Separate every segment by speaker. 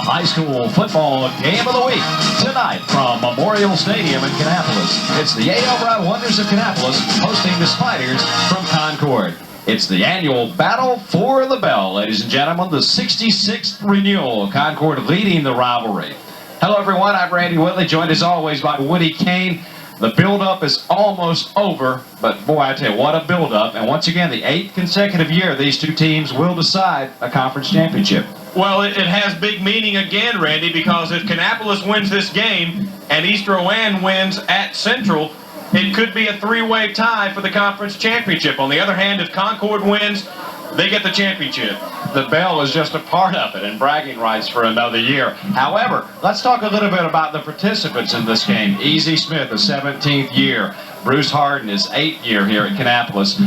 Speaker 1: high school football game of the week tonight from Memorial Stadium in Kannapolis. It's the A.L. Brown Wonders of Kannapolis hosting the Spiders from Concord. It's the annual Battle for the Bell, ladies and gentlemen, the 66th renewal. Concord leading the rivalry. Hello, everyone. I'm Randy Whitley, joined as always by Woody Kane. The build-up is almost over, but boy, I tell you, what a build-up. And once again, the 8th consecutive year these two teams will decide a conference championship.
Speaker 2: Well, it has big meaning again, Randy, because if Kannapolis wins this game and East Rowan wins at Central, it could be a three-way tie for the conference championship. On the other hand, if Concord wins, they get the championship.
Speaker 1: The Bell is just a part of it and bragging rights for another year. However, let's talk a little bit about the participants in this game. E.Z. Smith, his 17th year. Bruce Harden, his 8th year here at Kannapolis.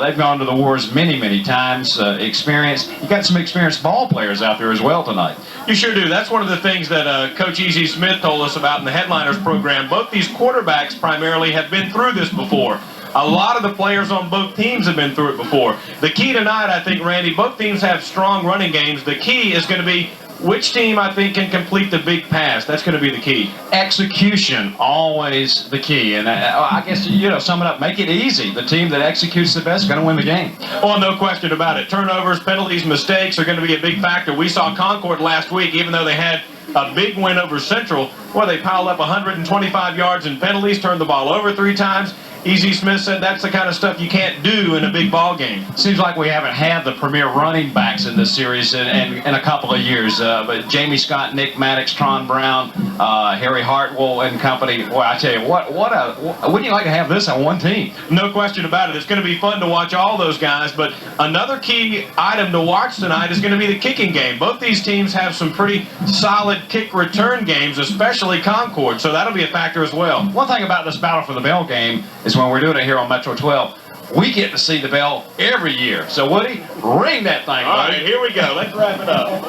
Speaker 1: They've gone to the wars many, many times. You got some experienced ball players out there as well tonight.
Speaker 2: You sure do. That's one of the things that Coach E.Z. Smith told us about in the Headliners program. Both these quarterbacks primarily have been through this before. A lot of the players on both teams have been through it before. The key tonight, I think, Randy, both teams have strong running games. The key is going to be which team, I think, can complete the big pass. That's going to be the key.
Speaker 1: Execution, always the key. And I guess, sum it up, make it easy. The team that executes the best is going to win the game.
Speaker 2: Oh, no question about it. Turnovers, penalties, mistakes are going to be a big factor. We saw Concord last week, even though they had a big win over Central, where they piled up 125 yards in penalties, turned the ball over 3 times. E.Z. Smith said that's the kind of stuff you can't do in a big ball game.
Speaker 1: Seems like we haven't had the premier running backs in this series in a couple of years. But Jamie Scott, Nick Maddox, Tron Brown, Harry Hartwell and company. Boy, I tell you, wouldn't you like to have this on one team?
Speaker 2: No question about it. It's going to be fun to watch all those guys. But another key item to watch tonight is going to be the kicking game. Both these teams have some pretty solid kick return games, especially Concord. So that'll be a factor as well.
Speaker 1: One thing about this Battle for the Bell game is when we're doing it here on Metro 12, we get to see the bell every year. So, Woody, ring that thing, buddy.
Speaker 2: All right, here we go. Let's wrap it up.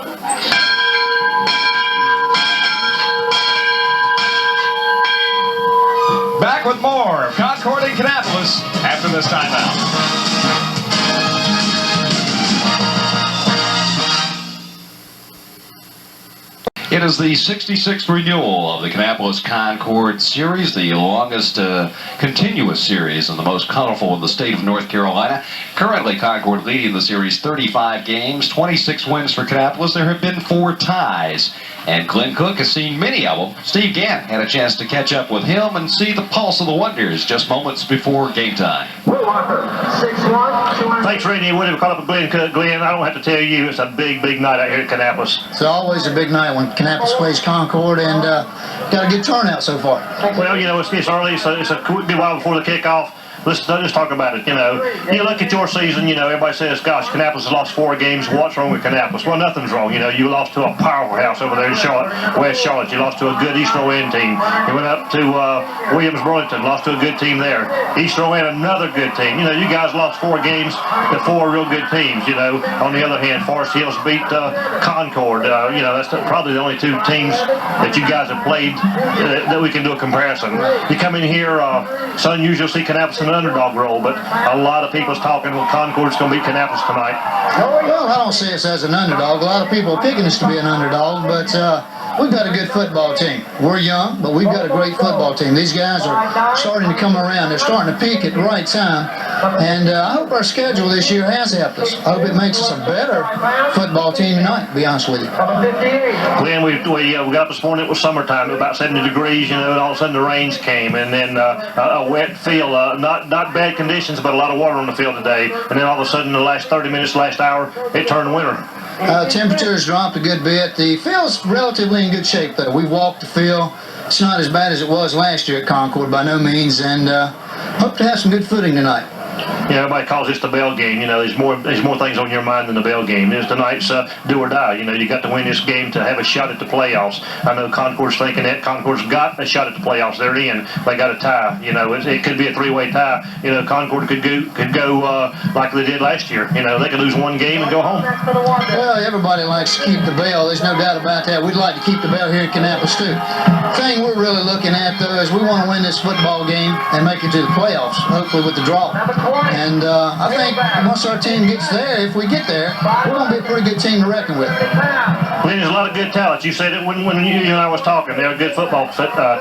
Speaker 1: Back with more of Concord and Kannapolis after this timeout. It is the 66th renewal of the Kannapolis Concord Series, the longest continuous series and the most colorful in the state of North Carolina. Currently, Concord leading the series 35 games, 26 wins for Kannapolis. There have been 4 ties, and Glenn Cook has seen many of them. Steve Gant had a chance to catch up with him and see the pulse of the Wonders just moments before game time.
Speaker 3: Thanks, Randy. Woody, we caught up with Glenn Cook. Glenn, I don't have to tell you, it's a big, big night out here at Kannapolis.
Speaker 4: It's always a big night when Kannapolis plays Concord, and got a good turnout so far.
Speaker 3: Well, it's early, so it's a good while before the kickoff. Let's talk about it. You look at your season, everybody says, gosh, Kannapolis has lost 4 games. What's wrong with Kannapolis? Well, nothing's wrong. You lost to a powerhouse over there in Charlotte, West Charlotte. You lost to a good East Rowan team. You went up to Williams-Burlington, lost to a good team there. East Rowan, another good team. You guys lost 4 games to 4 real good teams. On the other hand, Forest Hills beat Concord. That's probably the only 2 teams that you guys have played that we can do a comparison. You come in here, it's unusual to see Kannapolis in an underdog role, but a lot of people's talking, well, Concord's going to beat Kannapolis tonight.
Speaker 4: Well, I don't see us as an underdog. A lot of people are picking us to be an underdog, but we've got a good football team. We're young, but we've got a great football team. These guys are starting to come around. They're starting to peak at the right time, and I hope our schedule this year has helped us. I hope it makes us a better football team tonight, to be honest with you.
Speaker 3: Glenn, we got up this morning, it was summertime, about 70 degrees, and all of a sudden the rains came, and then a wet field, not bad conditions, but a lot of water on the field today, and then all of a sudden the last 30 minutes, last hour, it turned winter.
Speaker 4: Temperatures dropped a good bit. The field's relatively in good shape, though. We walked the field. It's not as bad as it was last year at Concord, by no means, and hope to have some good footing tonight.
Speaker 3: Everybody calls this the Bell game. There's more things on your mind than the Bell game. Tonight's do or die. You got to win this game to have a shot at the playoffs. I know Concord's thinking that. Concord's got a shot at the playoffs. They're in. They got a tie. It could be a 3-way tie. Concord could go like they did last year. They could lose 1 game and go home.
Speaker 4: Well, everybody likes to keep the Bell. There's no doubt about that. We'd like to keep the Bell here in Kannapolis too. The thing we're really looking at, though, is we want to win this football game and make it to the playoffs, hopefully with the draw. And I think once our team gets there, if we get there, we're going to be a pretty good team to reckon with.
Speaker 3: Well, there's a lot of good talent. You said it when you and I was talking. They're a good football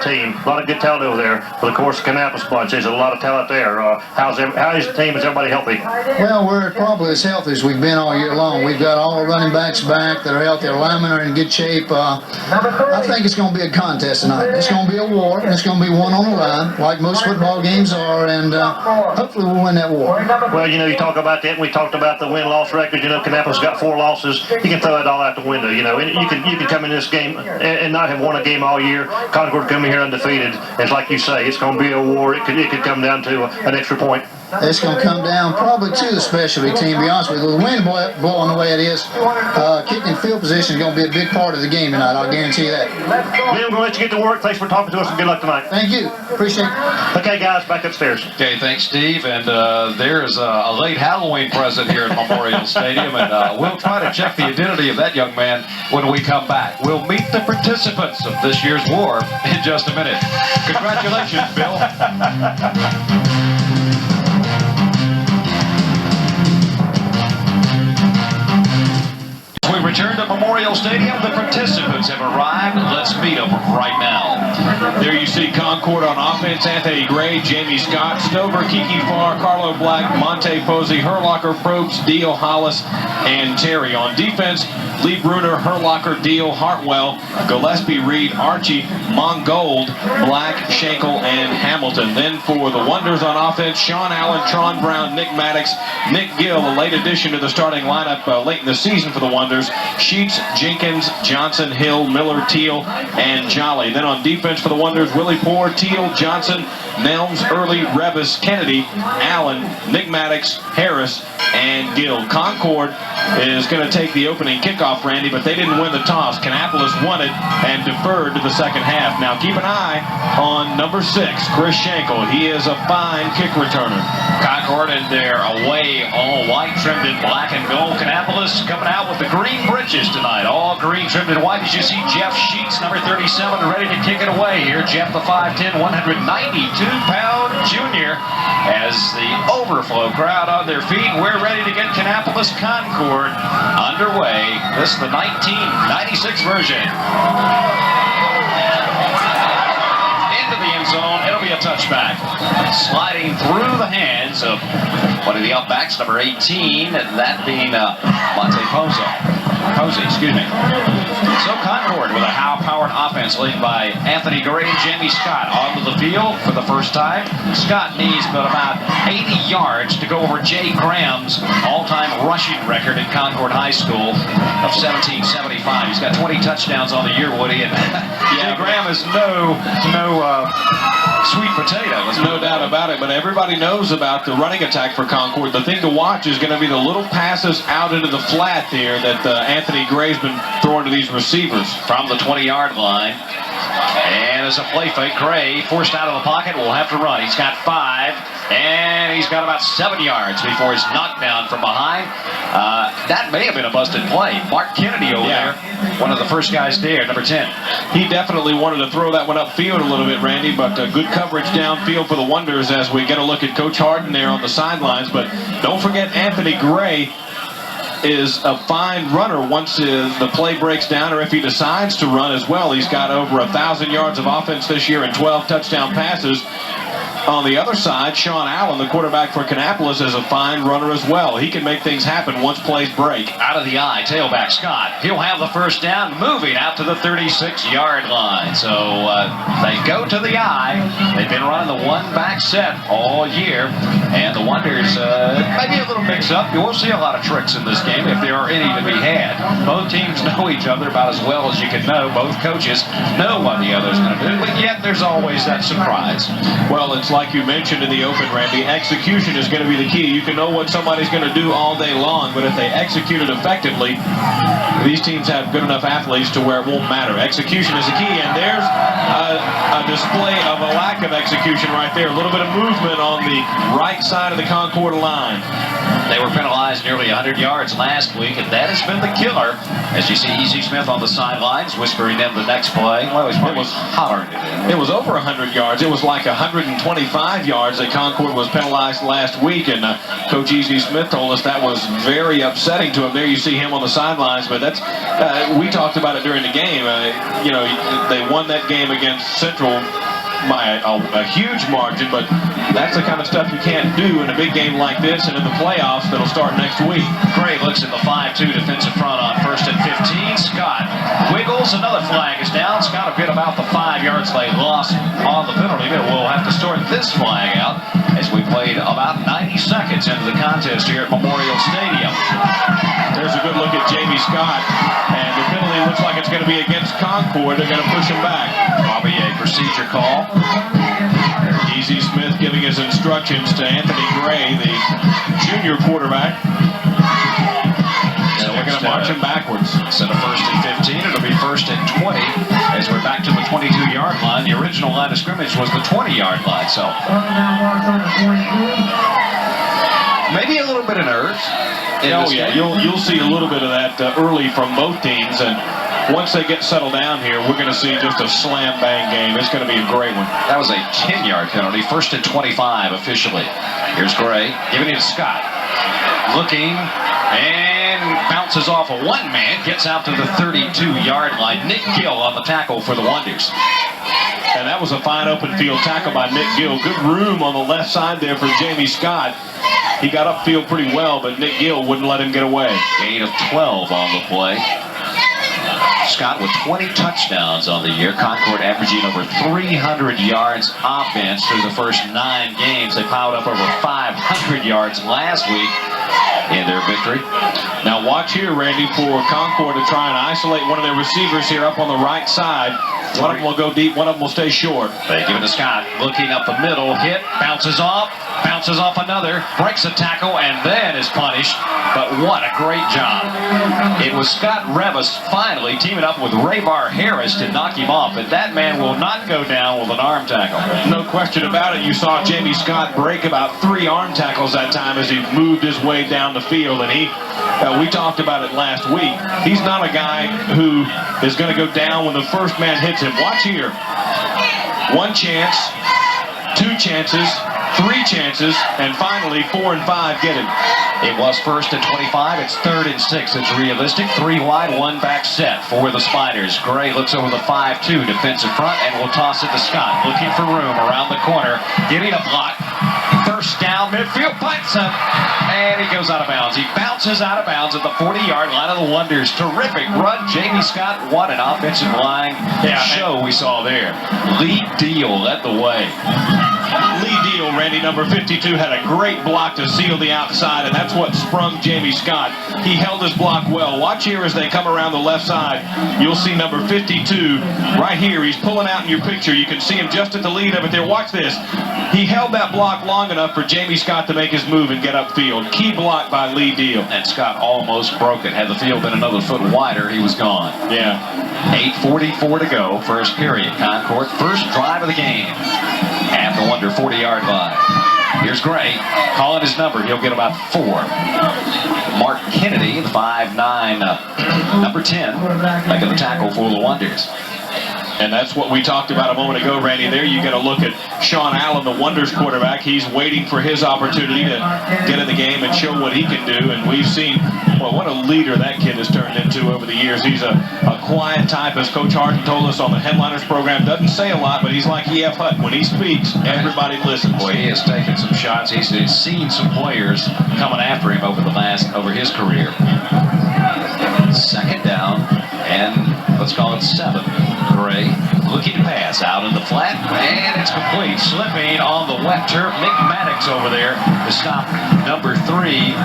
Speaker 3: team. A lot of good talent over there. But of course, the Kannapolis bunch, there's a lot of talent there. How is the team? Is everybody healthy?
Speaker 4: Well, we're probably as healthy as we've been all year long. We've got all our running backs back that are healthy. Our linemen are in good shape. I think it's going to be a contest tonight. It's going to be a war. It's going to be one on the line, like most football games are, and hopefully we'll win that war.
Speaker 3: Well, you talk about that, and we talked about the win-loss record. Kannapolis got 4 losses. You can throw it all out the window. And you can come in this game and not have won a game all year. Concord come in here undefeated. It's like you say, it's going to be a war. It could come down to an extra point.
Speaker 4: It's going to come down probably to the specialty team, to be honest with you. With the wind blowing the way it is, kicking field position is going to be a big part of the game tonight, I'll guarantee you that.
Speaker 3: Bill, I'm going to let you get to work. Thanks for talking to us, and good luck tonight.
Speaker 4: Thank you. Appreciate it.
Speaker 3: Okay, guys, back upstairs.
Speaker 1: Okay, thanks, Steve. And there's a late Halloween present here at Memorial Stadium, and we'll try to check the identity of that young man when we come back. We'll meet the participants of this year's war in just a minute. Congratulations, Bill. We return to Memorial Stadium. The participants have arrived. Let's meet them right now.
Speaker 2: There you see Concord on offense: Anthony Gray, Jamie Scott, Stover, Kiki Farr, Carlo Black, Monte Posey, Herlocker, Probst, Deal, Hollis, and Terry. On defense, Lee Bruner, Herlocker, Deal, Hartwell, Gillespie, Reed, Archie, Mongold, Black, Schenkel, and Hamilton. Then for the Wonders on offense, Sean Allen, Tron Brown, Nick Maddox, Nick Gill, a late addition to the starting lineup late in the season for the Wonders, Sheets, Jenkins, Johnson, Hill, Miller, Teal, and Jolly. Then on defense for the Wonders, Willie Poor, Teal, Johnson, Nelms, Early, Revis, Kennedy, Allen, Nick Maddox, Harris, and Gill. Concord is going to take the opening kickoff, Randy, but they didn't win the toss. Kannapolis won it and deferred to the second half. Now keep an eye on number 6, Chris Schenkel. He is a fine kick returner.
Speaker 1: Concord in their away all white, trimmed in black and gold. Kannapolis coming out with the green breeches tonight, all green trimmed in white. As you see Jeff Sheets, number 37, ready to kick it away here. Jeff, the 5'10", 192-pound junior, as the overflow crowd on their feet. We're ready to get Kannapolis Concord underway. This is the 1996 version. Into the end zone. It'll be a touchback. Sliding through the hands of one of the upbacks, number 18, that being Monte Posey, excuse me. So Concord with a high-powered offense led by Anthony Gray and Jamie Scott onto the field for the first time. Scott needs about 80 yards to go over Jay Graham's all-time rushing record at Concord High School of 1775. He's got 20 touchdowns on the year, Woody, and Jay Graham is no sweet potato. There's
Speaker 2: No doubt about it, but everybody knows about the running attack for Concord. The thing to watch is going to be the little passes out into the flat there that Anthony Gray's been throwing to these receivers.
Speaker 1: from the 20-yard line. And as a play fake, Gray forced out of the pocket will have to run. He's got 5, and he's got about 7 yards before he's knocked down from behind. That may have been a busted play. Mark Kennedy over there, one of the first guys there, number 10.
Speaker 2: He definitely wanted to throw that one upfield a little bit, Randy, but good coverage downfield for the Wonders as we get a look at Coach Harden there on the sidelines. But don't forget Anthony Gray is a fine runner once the play breaks down, or if he decides to run as well. He's got over 1,000 yards of offense this year and 12 touchdown passes. On the other side, Sean Allen, the quarterback for Kannapolis, is a fine runner as well. He can make things happen once plays break.
Speaker 1: Out of the eye, tailback Scott. He'll have the first down, moving out to the 36-yard line. So they go to the eye. They've been running the one-back set all year. And the Wonders, maybe a little mix-up. You won't see a lot of tricks in this game if there are any to be had. Both teams know each other about as well as you can know. Both coaches know what the other's going to do. But yet there's always that surprise.
Speaker 2: Well, it's like you mentioned in the open, Randy, execution is going to be the key. You can know what somebody's going to do all day long, but if they execute it effectively, these teams have good enough athletes to where it won't matter. Execution is the key, and there's a display of a lack of execution right there. A little bit of movement on the right side of the Concord line.
Speaker 1: They were penalized nearly 100 yards last week, and that has been the killer. As you see Easy Smith on the sidelines, whispering in the next play. Well, it was hollering it in.
Speaker 2: It was over 100 yards. It was like 125 yards that Concord was penalized last week, and Coach Easy Smith told us that was very upsetting to him. There you see him on the sidelines, but that's we talked about it during the game. You know, they won that game against Central by a huge margin, but that's the kind of stuff you can't do in a big game like this and in the playoffs that'll start next week.
Speaker 1: Gray looks at the 5-2 defensive front on 1st and 15. Scott wiggles. Another flag is down. Scott a bit about the 5 yards they lost on the penalty, but we'll have to sort this flag out as we played about 90 seconds into the contest here at Memorial Stadium.
Speaker 2: There's a good look at Jamie Scott, and the penalty looks like it's going to be against Concord. They're going to push him back.
Speaker 1: Probably a procedure call.
Speaker 2: Easy Smith giving his instructions to Anthony Gray, the junior quarterback. So they're going to march him backwards.
Speaker 1: Instead of 1st and 15, it'll be 1st and 20 as we're back to the 22-yard line. The original line of scrimmage was the 20-yard line, so maybe a little bit of nerves.
Speaker 2: Oh yeah, you'll see a little bit of that early from both teams, and once they get settled down here, we're going to see just a slam-bang game. It's going to be a great one.
Speaker 1: That was a 10-yard penalty, 1st and 25 officially. Here's Gray, giving it to Scott. Looking, and bounces off of one man, gets out to the 32-yard line. Nick Gill on the tackle for the Wonders.
Speaker 2: And that was a fine open field tackle by Nick Gill. Good room on the left side there for Jamie Scott. He got upfield pretty well, but Nick Gill wouldn't let him get away.
Speaker 1: Gain of 12 on the play. Scott with 20 touchdowns on the year. Concord averaging over 300 yards offense through the first 9 games. They piled up over 500 yards last week in their victory.
Speaker 2: Now watch here, Randy, for Concord to try and isolate one of their receivers here up on the right side. One of them will go deep, one of them will stay short.
Speaker 1: They give it to Scott, looking up the middle, hit, bounces off another, breaks a tackle, and then is punished. But what a great job. It was Scott Revis finally teaming up with Raybar Harris to knock him off, but that man will not go down with an arm tackle.
Speaker 2: No question about it. You saw Jamie Scott break about 3 arm tackles that time as he moved his way down the field, and we talked about it last week. He's not a guy who is going to go down when the first man hits him. Watch here. 1 chance, 2 chances, 3 chances, and finally 4 and 5 get him.
Speaker 1: It was 1st and 25. It's 3rd and 6. It's realistic. 3 wide, 1 back set for the Spiders. Gray looks over the 5-2 defensive front and will toss it to Scott. Looking for room around the corner. Getting a block. First down, midfield, bites him, and he goes out of bounds. He bounces out of bounds at the 40-yard line of the Wonders. Terrific run. Jamie Scott, what an offensive line show we saw there. Lee Deal led the way.
Speaker 2: Lee Deal, Randy, number 52, had a great block to seal the outside, and that's what sprung Jamie Scott. He held his block well. Watch here as they come around the left side. You'll see number 52 right here. He's pulling out in your picture. You can see him just at the lead of it there. Watch this. He held that block long enough for Jamie Scott to make his move and get upfield. Key block by Lee Deal.
Speaker 1: And Scott almost broke it. Had the field been another foot wider, he was gone.
Speaker 2: Yeah.
Speaker 1: 8:44 to go, first period. Concord, first drive of the game at the Wonder 40-yard line. Here's Gray, calling his number. He'll get about 4. Mark Kennedy, the 5'9", number 10, making the tackle for the Wonders.
Speaker 2: And that's what we talked about a moment ago, Randy. There you get a look at Sean Allen, the Wonders quarterback. He's waiting for his opportunity to get in the game and show what he can do. And we've seen, well, what a leader that kid has turned into over the years. He's a quiet type, as Coach Harden told us on the Headliners program. Doesn't say a lot, but he's like E.F. Hutt. When he speaks, everybody listens.
Speaker 1: Boy, he has taken some shots. He's seen some players coming after him over his career. 2nd down, and let's call it 7. Gray looking to pass out in the flat, and it's complete. Slipping on the wet turf. Nick Maddox over there to stop number 3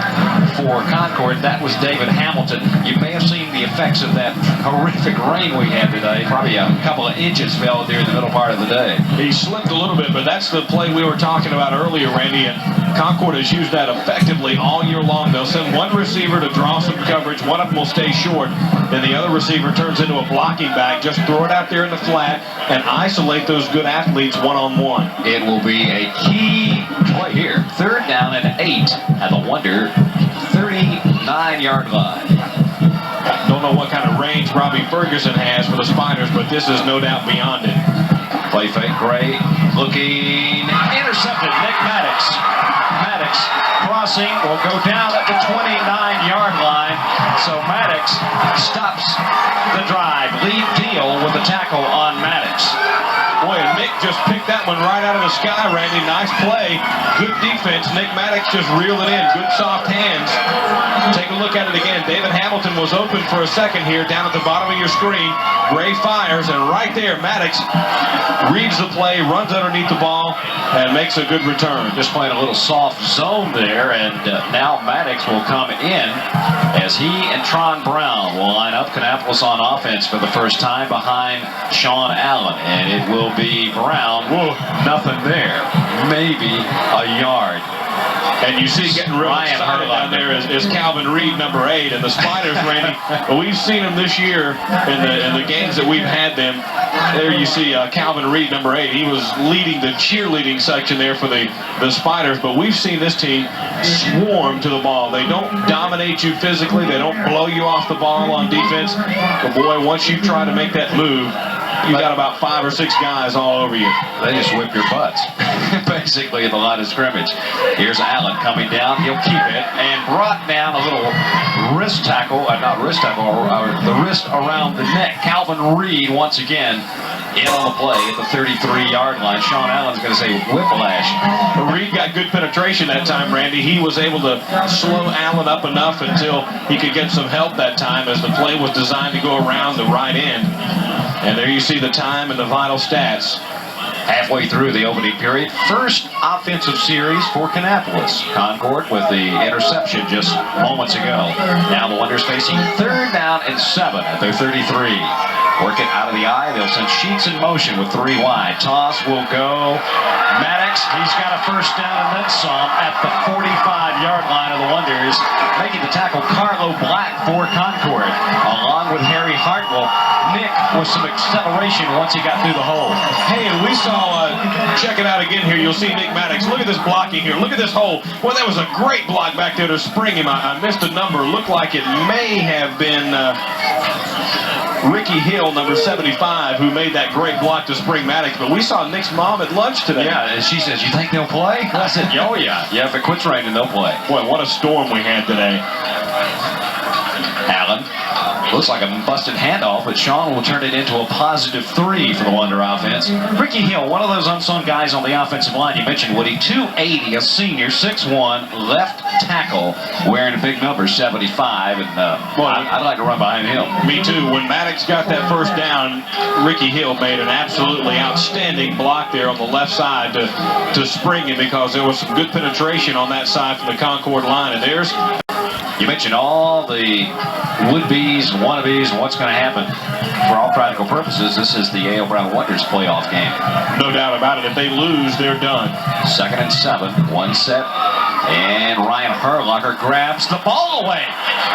Speaker 1: for Concord. That was David Hamilton. You may have seen the effects of that horrific rain we had today. Probably a couple of inches fell during the middle part of the day.
Speaker 2: He slipped a little bit, but that's the play we were talking about earlier, Randy. And Concord has used that effectively all year long. They'll send one receiver to draw some coverage. One of them will stay short. Then the other receiver turns into a blocking back. Just throw it out there in the flat and isolate those good athletes one-on-one.
Speaker 1: It will be a key play here. 3rd down and 8 at the Wonder 39-yard line.
Speaker 2: Don't know what kind of range Robbie Ferguson has for the Spiders, but this is no doubt beyond it.
Speaker 1: Play fake, Gray looking, intercepted, Nick Maddox. Maddox crossing will go down at the 29-yard line. So Maddox stops the drive. Lead Deal with the tackle on Maddox.
Speaker 2: Boy, and Nick just picked that one right out of the sky, Randy. Nice play. Good defense. Nick Maddox just reeled it in. Good soft hands. Take a look at it again. David Hamilton was open for a second here down at the bottom of your screen. Gray fires, and right there, Maddox reads the play, runs underneath the ball, and makes a good return.
Speaker 1: Just playing a little soft zone there, and now Maddox will come in as he and Tron Brown will line up. Kannapolis on offense for the first time behind Sean Allen, and it will be Brown. Whoa, nothing there. Maybe a yard.
Speaker 2: And you see getting real excited down there is Calvin Reed, number 8, and the Spiders, Randy. We've seen them this year in the games that we've had them. There you see Calvin Reed, number 8. He was leading the cheerleading section there for the Spiders, but we've seen this team swarm to the ball. They don't dominate you physically. They don't blow you off the ball on defense. But boy, once you try to make that move, you got about 5 or 6 guys all over you.
Speaker 1: They just whip your butts, basically, at the line of scrimmage. Here's Allen coming down. He'll keep it and brought down a little wrist tackle, not wrist tackle, the wrist around the neck. Calvin Reed, once again, in on the play at the 33-yard line. Sean Allen's going to say whiplash.
Speaker 2: Reed got good penetration that time, Randy. He was able to slow Allen up enough until he could get some help that time as the play was designed to go around the right end. And there you see the time and the vital stats.
Speaker 1: Halfway through the opening period, first offensive series for Kannapolis. Concord with the interception just moments ago. Now the Wonders facing 3rd down and 7 at their 33. Work it out of the eye. They'll send Sheets in motion with 3 wide. Toss will go. Maddox, he's got a first down and then some at the 45-yard line of the Wonders. Making the tackle, Carlo Black for Concord. Along with Harry Hartwell. Nick with some acceleration once he got through the hole.
Speaker 2: Hey, and we saw, check it out again here, you'll see Nick Maddox. Look at this blocking here. Look at this hole. Well, that was a great block back there to spring him. I missed a number. Looked like it may have been Ricky Hill, number 75, who made that great block to spring Maddox. But we saw Nick's mom at lunch today.
Speaker 1: Yeah, and she says, "You think they'll play?" I said, "Oh, yeah. Yeah, if it quits raining, they'll play."
Speaker 2: Boy, what a storm we had today.
Speaker 1: Allen. Looks like a busted handoff, but Sean will turn it into a positive 3 for the Wonder offense. Ricky Hill, one of those unsung guys on the offensive line. You mentioned Woody, 280, a senior, 6'1", left tackle, wearing a big number, 75, and I'd like to run behind him.
Speaker 2: Me too. When Maddox got that first down, Ricky Hill made an absolutely outstanding block there on the left side to spring him, because there was some good penetration on that side from the Concord line. And there's...
Speaker 1: You mentioned all the would-be's and wannabes and what's going to happen. For all practical purposes, this is the A.L. Brown Wonders playoff game.
Speaker 2: No doubt about it. If they lose, they're done.
Speaker 1: 2nd and 7, 1 set, and Ryan Herlocker grabs the ball away.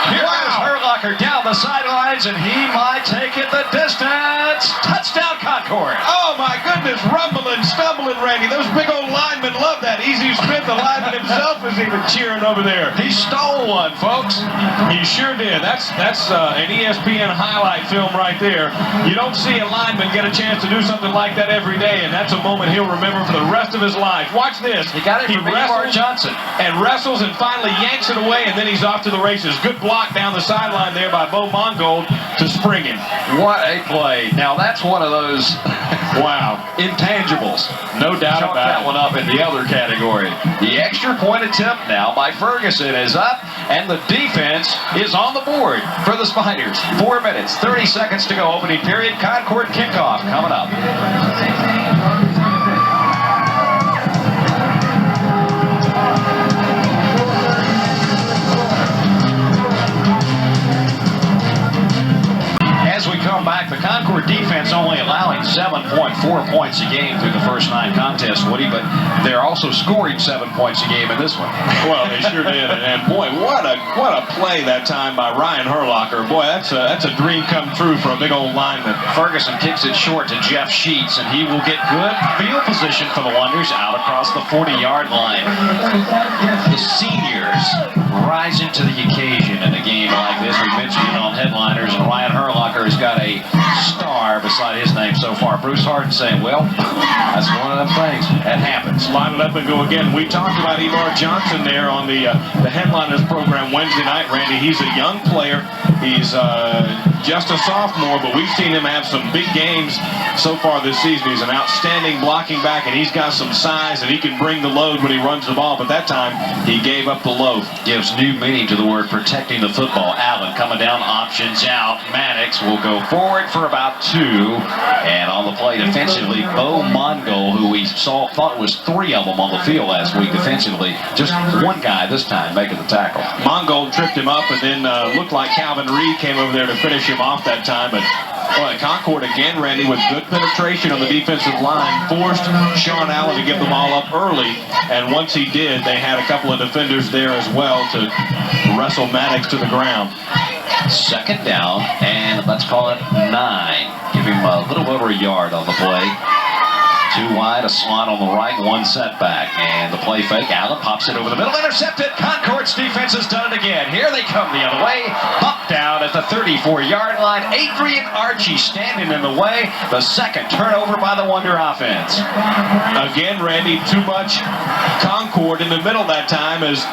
Speaker 1: Here is Herlocker down the sidelines, and he might take it the distance. Touchdown, Concord.
Speaker 2: Oh, my goodness, rumbling, stumbling, Randy. Those big old linemen love that. Easy Smith, the lineman himself, is even cheering over there.
Speaker 1: He stole one, folks.
Speaker 2: He sure did. That's an ESPN highlight film right there. You don't see a lineman get a chance to do something like that every day, and that's a moment he'll remember for the rest of his life. Watch this.
Speaker 1: He got it from Mark Johnson.
Speaker 2: And wrestles and finally yanks it away, and then he's off to the races. Good block down the sideline there by Bo Mongold to spring him.
Speaker 1: What a play. Now, that's one of those
Speaker 2: wow,
Speaker 1: intangibles.
Speaker 2: No doubt
Speaker 1: Chalk
Speaker 2: about
Speaker 1: that
Speaker 2: it.
Speaker 1: one up in the other category. The extra point attempt now by Ferguson is up, and the defense is on the board for the Spiders. 4 minutes, 30 seconds to go. Opening period. Concord kickoff coming up. As we come back, the Concord defense only allowing 7.4 points a game through the first 9 contests, Woody, but they're also scoring 7 points a game in this one.
Speaker 2: Well, they sure did. And boy, what a play that time by Ryan Herlocker. Boy, that's a dream come true for a big old lineman.
Speaker 1: Ferguson kicks it short to Jeff Sheets, and he will get good field position for the Wonders out across the 40-yard line. The seniors rising to the occasion in a game like this. We mentioned it on Headliners, and Ryan Herlocker has got a star beside his name so far. Bruce Harden saying, well, that's one of them things. That happens.
Speaker 2: Line it up and go again. We talked about Evar Johnson there on the Headliners program Wednesday night, Randy. He's a young player. He's just a sophomore, but we've seen him have some big games so far this season. He's an outstanding blocking back, and he's got some size, and he can bring the load when he runs the ball. But that time, he gave up the load.
Speaker 1: Gives new meaning to the word protecting the football. Allen coming down, options out. Maddox will go forward for about 2. And on the play defensively, Bo Mongol, who we thought was 3 of them on the field last week defensively. Just one guy this time making the tackle.
Speaker 2: Mongol tripped him up, and then looked like Calvin Reed came over there to finish him off that time. But boy, Concord again, Randy, with good penetration on the defensive line, forced Sean Allen to give the ball up early. And once he did, they had a couple of defenders there as well to wrestle Maddox to the ground.
Speaker 1: Second down, and let's call it 9. Give him a little over a yard on the play. 2 wide, a slot on the right, 1 setback. And the play fake, Allen pops it over the middle, intercepted. Concord's defense has done it again. Here they come the other way. Bumped down at the 34-yard line. Adrian Archie standing in the way. The second turnover by the Wonder offense.
Speaker 2: Again, Randy, too much Concord in the middle that time as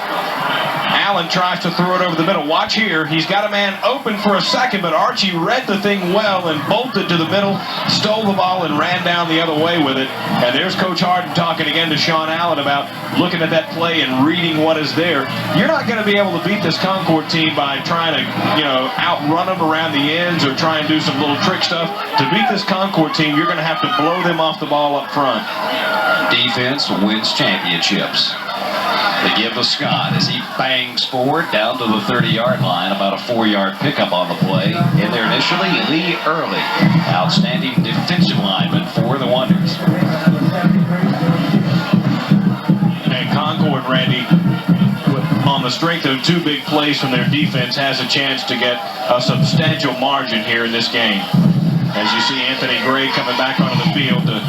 Speaker 2: Allen tries to throw it over the middle. Watch here. He's got a man open for a second, but Archie read the thing well and bolted to the middle, stole the ball, and ran down the other way with it. And there's Coach Harden talking again to Sean Allen about looking at that play and reading what is there. You're not going to be able to beat this Concord team by trying to, outrun them around the ends or try and do some little trick stuff. To beat this Concord team, you're going to have to blow them off the ball up front.
Speaker 1: Defense wins championships. They give to Scott as he bangs forward down to the 30-yard line. About a 4-yard pickup on the play. In there initially, Lee Early. Outstanding defensive lineman for the Wonders.
Speaker 2: And Concord, Randy, on the strength of 2 big plays from their defense, has a chance to get a substantial margin here in this game. As you see Anthony Gray coming back onto the field to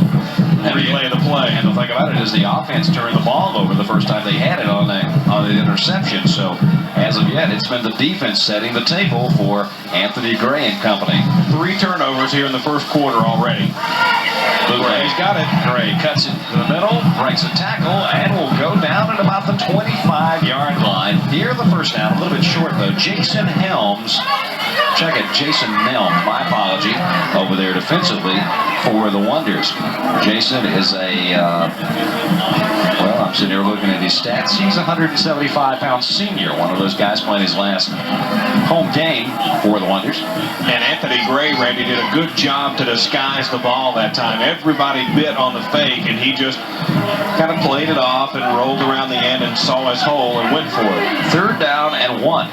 Speaker 2: relay the play.
Speaker 1: And the thing about it is the offense turned the ball over the first time they had it on the interception. So as of yet, it's been the defense setting the table for Anthony Gray and company.
Speaker 2: 3 turnovers here in the first quarter already. Gray's got it.
Speaker 1: Gray cuts it to the middle, breaks a tackle, and will go down at about the 25-yard line. Here the first down, a little bit short though. Jason Helms. Check it, Jason Nelm, my apology, over there defensively for the Wonders. Jason is I'm sitting here looking at his stats. He's a 175-pound senior, one of those guys playing his last home game for the Wonders.
Speaker 2: And Anthony Gray, Randy, did a good job to disguise the ball that time. Everybody bit on the fake, and he just kind of played it off and rolled around the end and saw his hole and went for it.
Speaker 1: 3rd down and 1.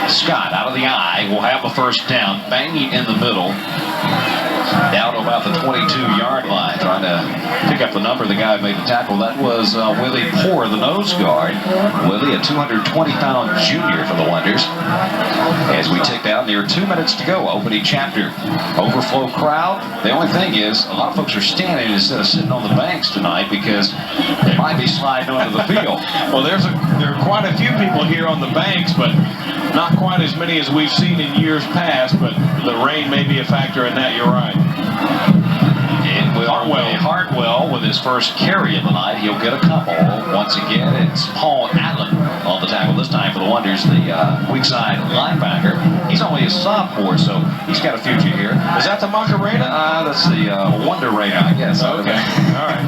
Speaker 1: Scott out of the eye will have the first down, banging in the middle, down to about the 22-yard line, trying to pick up the number of the guy who made the tackle. That was Willie Poor, the nose guard. Willie, a 220-pound junior for the Wonders. As we tick down near 2 minutes to go, opening chapter. Overflow crowd. The only thing is, a lot of folks are standing instead of sitting on the banks tonight because they might be sliding onto the field.
Speaker 2: Well, there are quite a few people here on the banks, but not quite as many as we've seen in years past, but the rain may be a factor in that. You're right.
Speaker 1: And Hartwell with his first carry of the night. He'll get a couple. Once again, it's Paul Allen on the tackle this time for the Wonders, the weak side linebacker. He's only a sophomore, so he's got a future here.
Speaker 2: Is that the Macarena?
Speaker 1: That's the Wonder Raider, I guess.
Speaker 2: Okay. All right.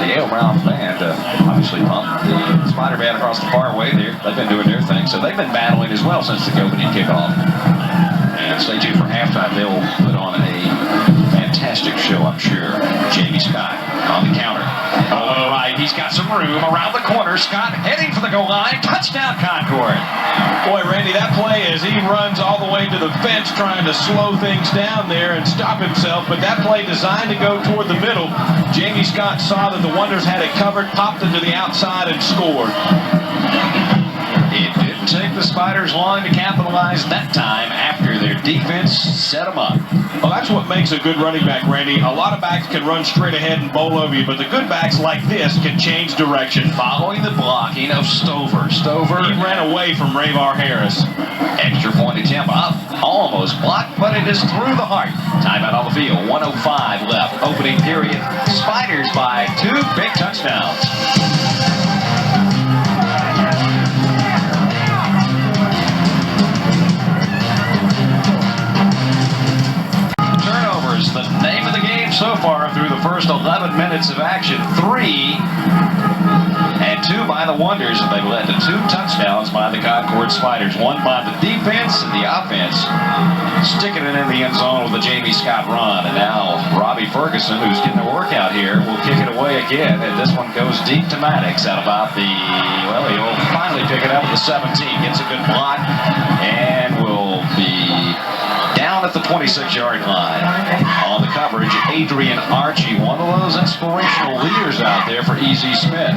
Speaker 1: The A.L. Brown band obviously pumped. The Spider Band across the far way there, they've been doing their thing. So they've been battling as well since the opening kickoff. And stay tuned for halftime. They'll put on a fantastic show, I'm sure. Jamie Scott on the counter. All right, he's got some room around the corner. Scott heading for the goal line. Touchdown, Concord.
Speaker 2: Boy, Randy, that play as he runs all the way to the fence trying to slow things down there and stop himself, but that play designed to go toward the middle. Jamie Scott saw that the Wonders had it covered, popped it to the outside, and scored.
Speaker 1: It didn't take the Spiders long to capitalize that time after their defense set them up.
Speaker 2: Well, that's what makes a good running back, Randy. A lot of backs can run straight ahead and bowl over you, but the good backs like this can change direction.
Speaker 1: Following the blocking of Stover.
Speaker 2: He ran away from Ravar Harris.
Speaker 1: Extra point attempt up, almost blocked, but it is through the heart. Timeout on the field, 1:05 left. Opening period, Spiders by 2 big touchdowns. Turnovers, the name of the game so far through the first 11 minutes of action. 3 and 2 by the Wonders, and they've led to 2 touchdowns by the Concord Spiders. 1 by the defense, and the offense sticking it in the end zone with a Jamie Scott run. And now Robbie Ferguson, who's getting a workout here, will kick it away again. And this one goes deep to Maddox at about the, well, he'll finally pick it up at the 17. Gets a good block and will be down at the 26-yard line. On the coverage, Adrian Archie, one of those inspirational leaders out there for E.Z. Smith.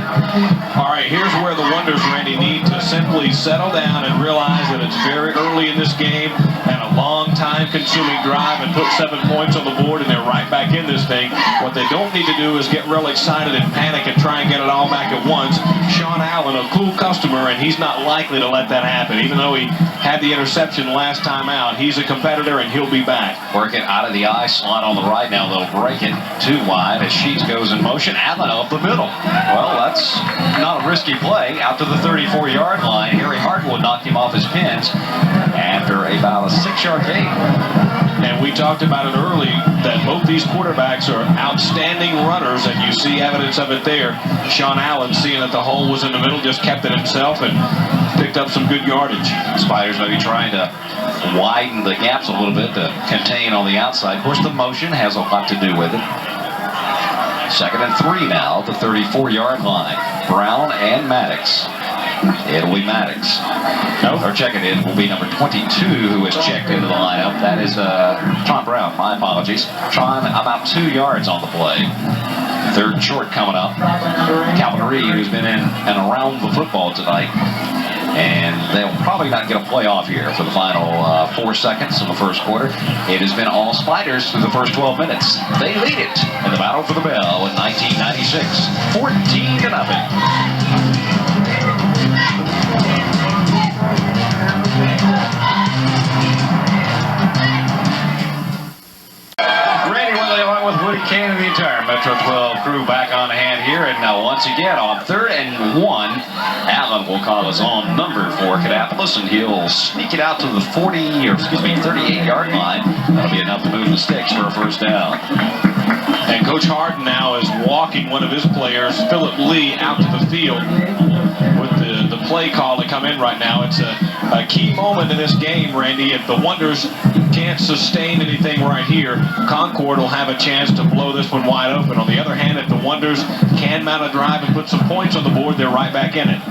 Speaker 2: All right, here's where the Wonders, Randy, need to simply settle down and realize that it's very early in this game and a long time-consuming drive and put 7 points on the board, and they're right back in this thing. What they don't need to do is get real excited and panic and try and get it all back at once. Sean Allen, a cool customer, and he's not likely to let that happen. Even though he had the interception last time out, he's a competitor, and he'll be back.
Speaker 1: Working out of the I slot on the right now. They'll break it 2 wide as Sheets goes in motion. Allen up the middle. Well, that's not a risky play. Out to the 34-yard line. Harry Hartwood knocked him off his pins after about a 6-yard gain.
Speaker 2: And we talked about it early that both these quarterbacks are outstanding runners, and you see evidence of it there. Sean Allen, seeing that the hole was in the middle, just kept it himself and picked up some good yardage.
Speaker 1: Spiders maybe trying to widen the gaps a little bit to contain on the outside. Of course, the motion has a lot to do with it. 2nd and 3 now, the 34-yard line. Brown and Maddox. It'll be Maddox. No, or check it in will be number 22 who has checked into the lineup. That is Tron Brown. My apologies. Tron about 2 yards on the play. 3rd and short coming up. Calvin Reed, who's been in and around the football tonight. And they'll probably not get a playoff here for the final 4 seconds of the first quarter. It has been all Spiders through the first 12 minutes. They lead it in the battle for the bell in 1996, 14-0. Randy Whitley along with Woody Kane and the entire Metro 12 crew back on hand here. And now once again on 3rd and 1, Allen will call his own number for Kannapolis, and he'll sneak it out to the 38-yard line. That'll be enough to move the sticks for a first down.
Speaker 2: And Coach Harden now is walking one of his players, Philip Lee, out to the field with the play call to come in right now. It's a key moment in this game, Randy. If the Wonders can't sustain anything right here, Concord will have a chance to blow this one wide open. On the other hand, if the Wonders can mount a drive and put some points on the board, they're right back in it.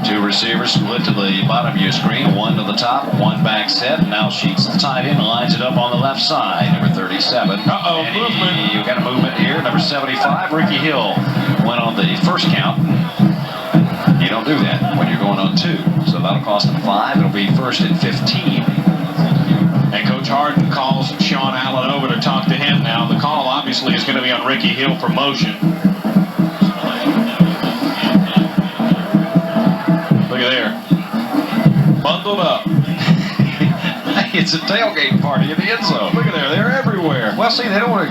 Speaker 1: 2 receivers split to the bottom of your screen, 1 to the top, 1 back set. Now Sheets, the tight end, lines it up on the left side. Number 37.
Speaker 2: Uh-oh, movement.
Speaker 1: You got a movement here. Number 75, Ricky Hill, went on the first count. You don't do that when you're going on 2. So that'll cost them 5. It'll be 1st and 15.
Speaker 2: And Coach Harden calls Sean Allen over to talk to him now. The call obviously is going to be on Ricky Hill for motion. Look at there. Bundled up.
Speaker 1: It's a tailgate party in the end zone.
Speaker 2: Look at there. They're everywhere.
Speaker 1: Well, see, you don't want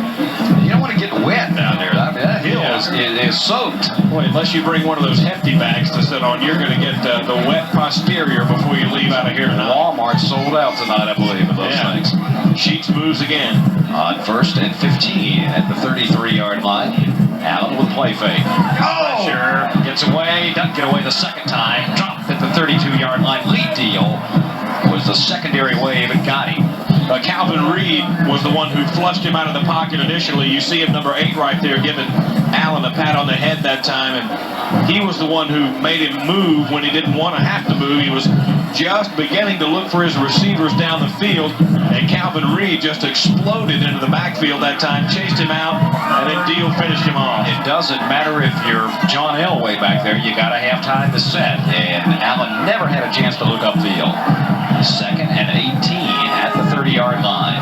Speaker 1: to get wet down there. I mean, that hill is soaked.
Speaker 2: Boy, unless you bring one of those hefty bags to sit on, you're going to get the wet posterior before you leave out of here tonight.
Speaker 1: Walmart sold out tonight, I believe, of those things.
Speaker 2: Sheets moves again.
Speaker 1: On 1st and 15 at the 33-yard line. Allen with play fake. Oh! Pressure. Gets away. Doesn't get away the second time. Dropped at the 32-yard line. Lead deal was the secondary wave and got him.
Speaker 2: Calvin Reed was the one who flushed him out of the pocket initially. You see him, number 8 right there, giving Allen Allen a pat on the head that time, and he was the one who made him move when he didn't want to have to move. He was just beginning to look for his receivers down the field, and Calvin Reed just exploded into the backfield that time, chased him out, and then Deal finished him off.
Speaker 1: It doesn't matter if you're John Elway back there, you got to have time to set, and Allen never had a chance to look upfield. 2nd and 18 at the 30-yard line.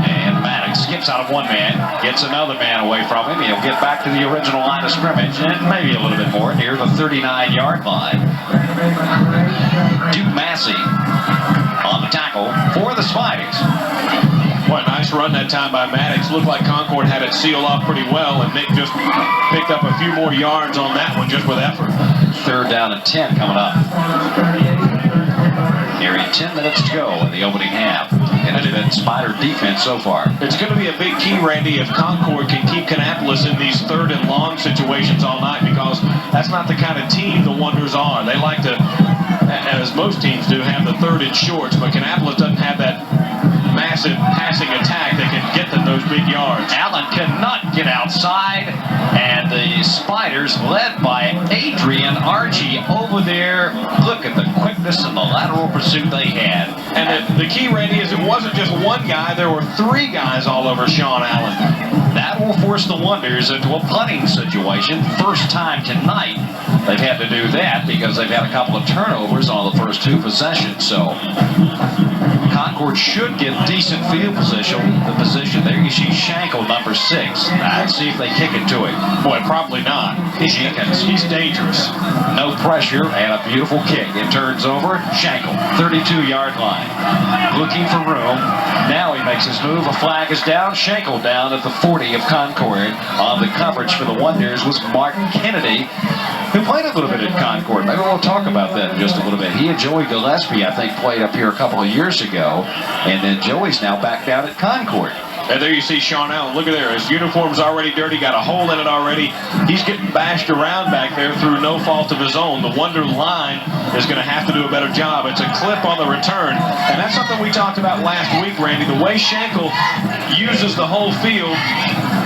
Speaker 1: And Maddox skips out of one man, gets another man away from him. He'll get back to the original line of scrimmage, and maybe a little bit more near the 39-yard line. Duke Massey on the tackle for the Spiders.
Speaker 2: What a nice run that time by Maddox. Looked like Concord had it sealed off pretty well, and Nick just picked up a few more yards on that one just with effort.
Speaker 1: 3rd down and 10 coming up. Nearing 10 minutes to go in the opening half. And it's been Spider defense so far.
Speaker 2: It's going to be a big key, Randy, if Concord can keep Kannapolis in these 3rd and long situations all night, because that's not the kind of team the Wonders are. They like to, as most teams do, have the 3rd and shorts, but Kannapolis doesn't have that massive passing attack that can get them those big yards.
Speaker 1: Allen cannot get outside, and the Spiders, led by Adrian Archie over there. Look at the quickness and the lateral pursuit they had.
Speaker 2: And the key, Randy, is it wasn't just one guy. There were 3 guys all over Sean Allen.
Speaker 1: That will force the Wonders into a punting situation. First time tonight they've had to do that because they've had a couple of turnovers on the first 2 possessions. So Concord should get decent field position. The position there, you see Schenkel, number 6. Let's see if they kick it to him.
Speaker 2: Boy, probably not.
Speaker 1: Jenkins,
Speaker 2: He's dangerous.
Speaker 1: no pressure, and a beautiful kick. It turns over. Schenkel, 32-yard line. Looking for room. Now he makes his move. A flag is down. Schenkel down at the 40 of Concord. On the coverage for the Wonders was Martin Kennedy, who played a little bit at Concord. Maybe we'll talk about that in just a little bit. He and Joey Gillespie, I think, played up here a couple of years ago, and then Joey's now back down at Concord.
Speaker 2: And there you see Sean Allen. Look at there. His uniform's already dirty, got a hole in it already. He's getting bashed around back there through no fault of his own. The Wonder line is going to have to do a better job. It's a clip on the return. And that's something we talked about last week, Randy. The way Schenkel uses the whole field,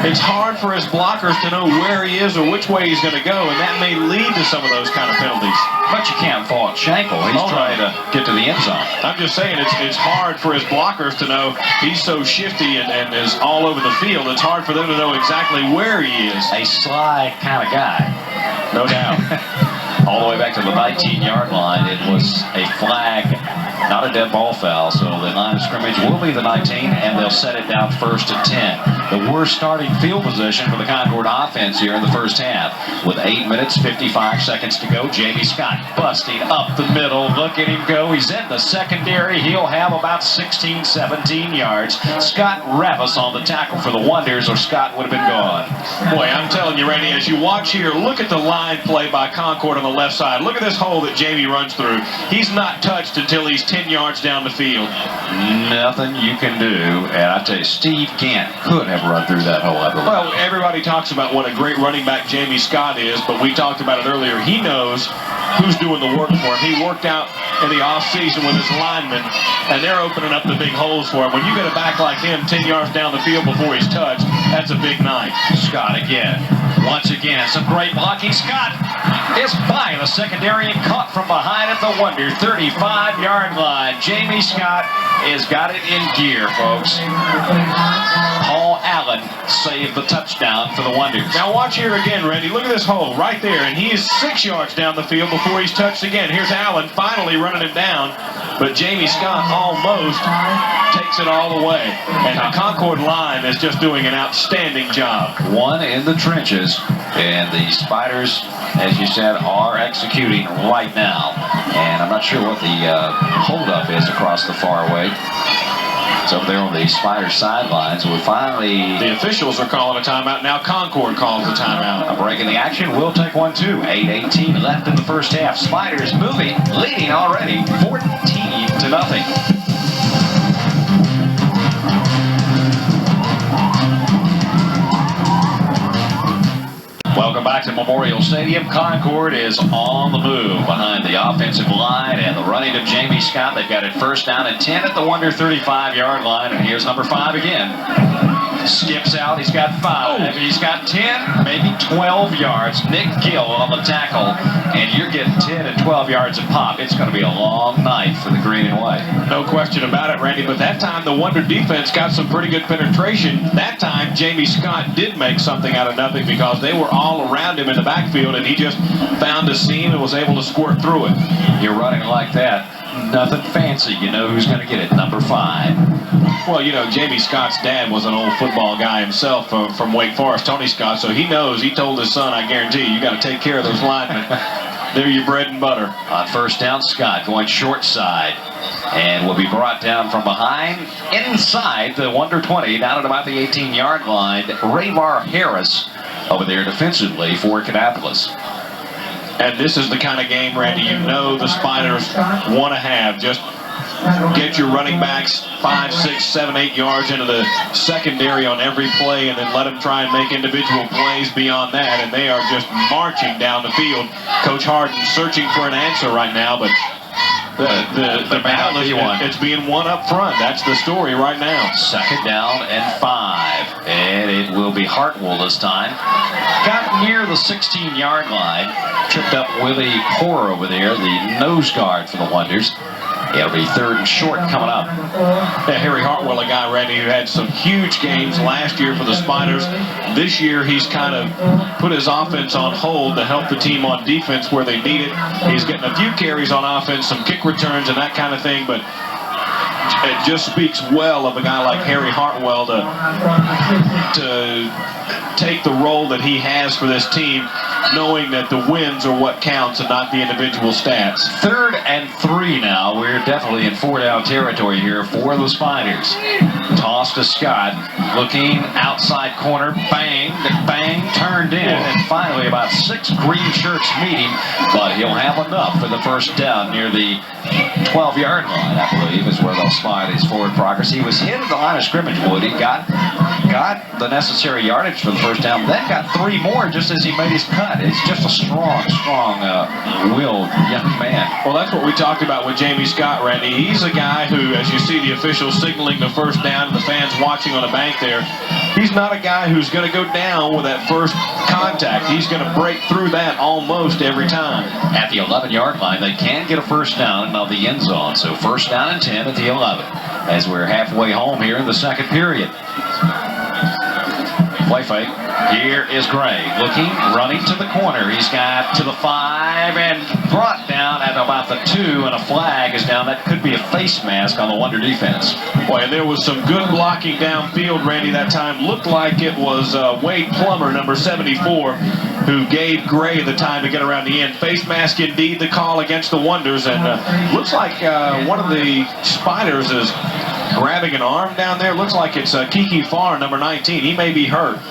Speaker 2: it's hard for his blockers to know where he is or which way he's going to go, and that may lead to some of those kind of penalties.
Speaker 1: But you can't fault Schenkel. He's trying to get to the end zone.
Speaker 2: I'm just saying it's hard for his blockers to know. He's so shifty and is all over the field. It's hard for them to know exactly where he is.
Speaker 1: A sly kind of guy.
Speaker 2: No doubt.
Speaker 1: All the way back to the 19-yard line. It was a flag, not a dead ball foul. So the line of scrimmage will be the 19, and they'll set it down 1st and 10. The worst starting field position for the Concord offense here in the first half. With 8 minutes, 55 seconds to go, Jamie Scott busting up the middle. Look at him go. He's in the secondary. He'll have about 16, 17 yards. Scott Ravis on the tackle for the Wonders, or Scott would have been gone.
Speaker 2: Boy, I'm telling you, Randy, as you watch here, look at the line play by Concord on the left side. Look at this hole that Jamie runs through. He's not touched until he's 10 yards down the field.
Speaker 1: Nothing you can do. And I tell you, Steve Gant could have run through that hole, I believe.
Speaker 2: Well, everybody talks about what a great running back Jamie Scott is, but we talked about it earlier. He knows who's doing the work for him. He worked out in the offseason with his linemen, and they're opening up the big holes for him. When you get a back like him 10 yards down the field before he's touched, that's a big night.
Speaker 1: Scott again. Once again, some great blocking. Scott is by the secondary and caught from behind at the Wonder 35-yard line. Jamie Scott has got it in gear, folks. Paul Allen saved the touchdown for the Wonders.
Speaker 2: Now watch here again, Randy. Look at this hole right there, and he is 6 yards down the field before he's touched again. Here's Allen finally running him down, but Jamie Scott almost takes it all the way. And the Concord line is just doing an outstanding job.
Speaker 1: One in the trenches, and the Spiders, as you said, are executing right now. And I'm not sure what the holdup is across the far way. It's over there on the Spiders sidelines. We finally...
Speaker 2: The officials are calling a timeout. Now Concord calls the timeout.
Speaker 1: A break in the action. We'll take one, too. 8:18 left in the first half. Spiders moving, leading already 14-0. Welcome back to Memorial Stadium. Concord is on the move behind the offensive line and the running of Jamie Scott. They've got it 1st down and 10 at the Wonder 35-yard line, and here's number 5 again. Skips out. He's got 5. He's got 10, maybe 12 yards. Nick Gill on the tackle, and you're getting 10 and 12 yards a pop. It's going to be a long night for the green and white.
Speaker 2: No question about it, Randy. But that time, the Wonder defense got some pretty good penetration. That time, Jamie Scott did make something out of nothing because they were all around him in the backfield, and he just found a seam and was able to squirt through it.
Speaker 1: You're running like that. Nothing fancy. You know who's going to get it. Number 5.
Speaker 2: Well, you know, Jamie Scott's dad was an old football guy himself from Wake Forest, Tony Scott, so he knows. He told his son, I guarantee you got to take care of those linemen. They're your bread and butter.
Speaker 1: On first down, Scott going short side and will be brought down from behind inside the Wonder 20, down at about the 18-yard line. Rayvar Harris over there defensively for Kannapolis.
Speaker 2: And this is the kind of game, Randy, you know the Spiders want to have. Just get your running backs 5, 6, 7, 8 yards into the secondary on every play, and then let them try and make individual plays beyond that, and they are just marching down the field. Coach Harden searching for an answer right now, but the battle is it's being won up front. That's the story right now.
Speaker 1: Second down and 5, and it will be Hartwell this time. Got near the 16-yard line, tripped up Willie Poor over there, the nose guard for the Wonders. It'll be third and short coming up.
Speaker 2: Yeah, Harry Hartwell, a guy, Randy, who had some huge games last year for the Spiders. This year, he's kind of put his offense on hold to help the team on defense where they need it. He's getting a few carries on offense, some kick returns and that kind of thing, but it just speaks well of a guy like Harry Hartwell to take the role that he has for this team, knowing that the wins are what counts and not the individual stats.
Speaker 1: Third and 3 now. We're definitely in 4-down territory here for the Spiders. Toss to Scott, looking outside corner, bang, turned in, and finally about 6 green shirts meet him, but he'll have enough for the first down near the 12-yard line, I believe, is where they'll slide his forward progress. He was hit at the line of scrimmage, Woody, got the necessary yardage for the first down, then got 3 more just as he made his cut. It's just a strong-willed young man.
Speaker 2: Well, that's what we talked about with Jamie Scott, Randy. He's a guy who, as you see the officials signaling the first down and the fans watching on the bank there, he's not a guy who's going to go down with that first contact. He's going to break through that almost every time.
Speaker 1: At the 11-yard line, they can get a first down of the end zone. So first down and 10 at the 11 as we're halfway home here in the second period. Play fake. Here is Gray looking, running to the corner. He's got to the 5 and brought down at about the 2, and a flag is down. That could be a face mask on the Wonder defense.
Speaker 2: Boy, and there was some good blocking downfield, Randy, that time. Looked like it was Wade Plummer, number 74, who gave Gray the time to get around the end. Face mask indeed the call against the Wonders, and looks like one of the Spiders is grabbing an arm down there. Looks like it's Kiki Farr, number 19. He may be hurt.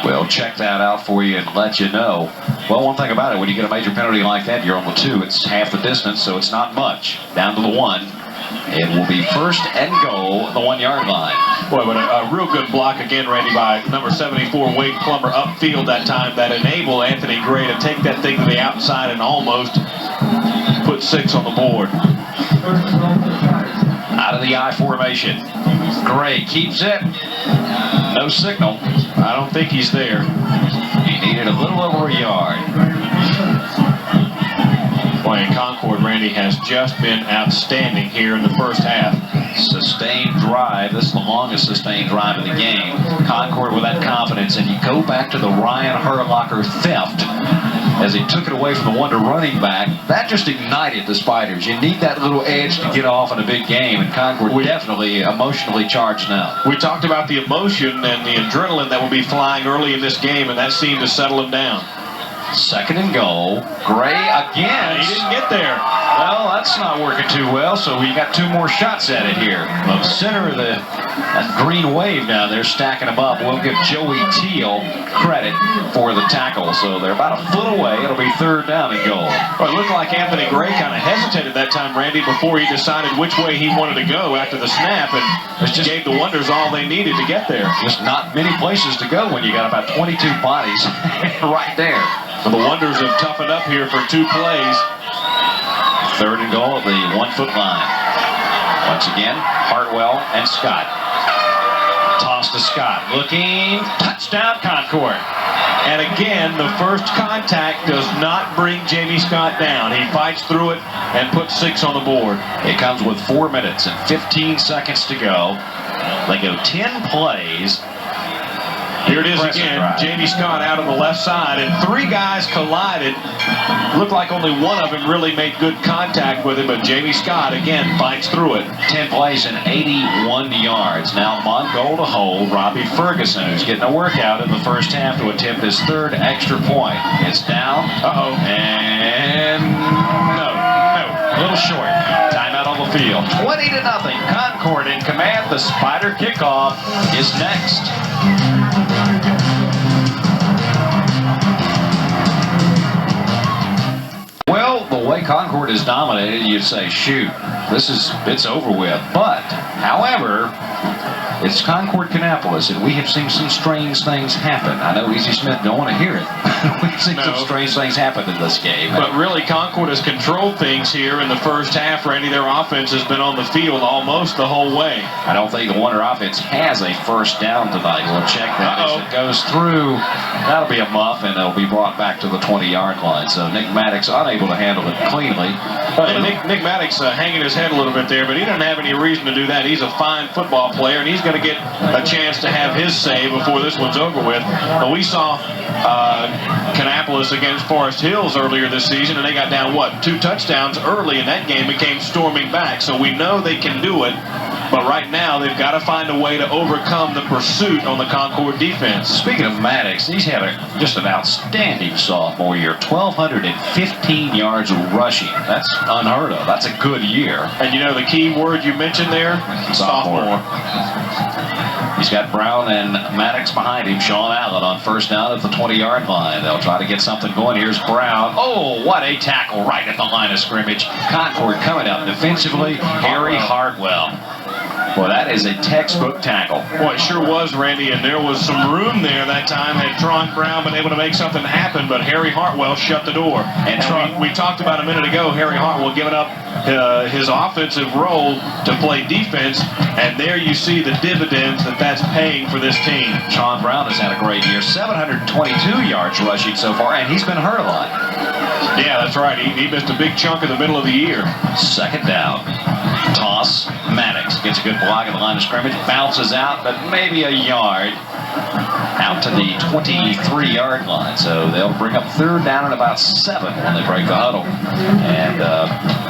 Speaker 1: We'll check that out for you and let you know. Well, one thing about it, when you get a major penalty like that, you're on the 2. It's half the distance, so it's not much. Down to the 1. It will be first and goal at the 1-yard line.
Speaker 2: Boy, but a real good block again, Randy, by number 74, Wade Plummer, upfield that time, that enabled Anthony Gray to take that thing to the outside and almost put 6 on the board.
Speaker 1: Out of the I formation. Gray keeps it. No signal.
Speaker 2: I don't think he's there.
Speaker 1: He needed a little over a yard.
Speaker 2: Boy, and Concord, Randy, has just been outstanding here in the first half.
Speaker 1: Sustained drive. This is the longest sustained drive of the game. Concord with that confidence, and you go back to the Ryan Herlocker theft as he took it away from the Wonder running back. That just ignited the Spiders. You need that little edge to get off in a big game, and Concord definitely emotionally charged now.
Speaker 2: We talked about the emotion and the adrenaline that will be flying early in this game, and that seemed to settle them down.
Speaker 1: Second and goal. Gray again.
Speaker 2: He didn't get there.
Speaker 1: Well, that's not working too well, so we got 2 more shots at it here. From center of the green wave now, they're stacking them up. We'll give Joey Teal credit for the tackle. So they're about a foot away. It'll be third down and goal.
Speaker 2: Well, it looked like Anthony Gray kind of hesitated that time, Randy, before he decided which way he wanted to go after the snap, and just gave the Wonders all they needed to get there.
Speaker 1: Just not many places to go when you got about 22 bodies right there.
Speaker 2: So the Wonders have toughened up here for 2 plays.
Speaker 1: Third and goal at the 1-foot line. Once again, Hartwell and Scott. Toss to Scott. Looking. Touchdown, Concord.
Speaker 2: And again, the first contact does not bring Jamie Scott down. He fights through it and puts 6 on the board.
Speaker 1: It comes with 4 minutes and 15 seconds to go. They go 10 plays.
Speaker 2: Here it is again, Jamie Scott out on the left side, and 3 guys collided. Looked like only one of them really made good contact with him, but Jamie Scott, again, fights through it.
Speaker 1: 10 plays and 81 yards. Now Mongold to hold Robbie Ferguson, who's getting a workout in the first half to attempt his 3rd extra point. It's down.
Speaker 2: Uh-oh.
Speaker 1: And no, a little short. Timeout on the field. 20-0. Concord in command. The Spider kickoff is next. Well, the way Concord is dominated, you'd say, shoot, it's over with. But, however, it's Concord Kannapolis, and we have seen some strange things happen. I know Easy Smith don't want to hear it. We've seen some strange things happen in this game.
Speaker 2: But really, Concord has controlled things here in the first half. Randy, their offense has been on the field almost the whole way.
Speaker 1: I don't think the Wonder offense has a first down tonight. We'll check that as it goes through. That'll be a muff, and it'll be brought back to the 20-yard line. So Nick Maddox unable to handle it cleanly.
Speaker 2: Nick Maddox hanging his head a little bit there, but he doesn't have any reason to do that. He's a fine football player, and he's going to get a chance to have his say before this one's over with. But we saw Kannapolis against Forest Hills earlier this season, and they got down, 2 touchdowns early in that game and came storming back. So we know they can do it. But right now, they've got to find a way to overcome the pursuit on the Concord defense.
Speaker 1: Speaking of Maddox, he's had just an outstanding sophomore year. 1,215 yards rushing. That's unheard of. That's a good year.
Speaker 2: And you know the key word you mentioned there? Sophomore.
Speaker 1: He's got Brown and Maddox behind him. Sean Allen on first down at the 20-yard line. They'll try to get something going. Here's Brown. Oh, what a tackle right at the line of scrimmage. Concord coming up defensively. Harry Hartwell. Boy, that is a textbook tackle.
Speaker 2: Boy, it sure was, Randy, and there was some room there that time. Had Tron Brown been able to make something happen, but Harry Hartwell shut the door. And we talked about a minute ago, Harry Hartwell giving up his offensive role to play defense, and there you see the dividends that's paying for this team.
Speaker 1: Tron Brown has had a great year. 722 yards rushing so far, and he's been hurt a lot.
Speaker 2: Yeah, that's right. He missed a big chunk in the middle of the year.
Speaker 1: Second down. Toss. Maddox gets a good block at the line of scrimmage. Bounces out, but maybe a yard. Out to the 23-yard line. So they'll bring up 3rd down and about 7 when they break the huddle. And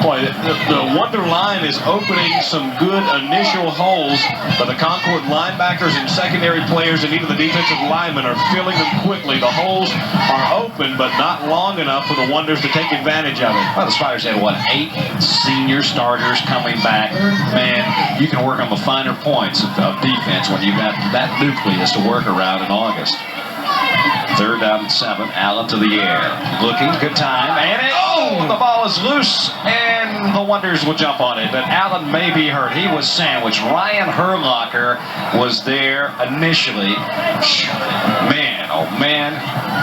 Speaker 2: boy, the Wonder line is opening some good initial holes, but the Concord linebackers and secondary players and even the defensive linemen are filling them quickly. The holes are open, but not long enough for the Wonders to take advantage of it.
Speaker 1: Well, the Spiders had, 8 senior starters coming back. Man, you can work on the finer points of defense when you've got that nucleus to work around in August. 3rd down and 7. Allen to the air. Looking, good time. And the ball is loose, and the Wonders will jump on it. But Allen may be hurt. He was sandwiched. Ryan Herlocker was there initially. Man, oh man.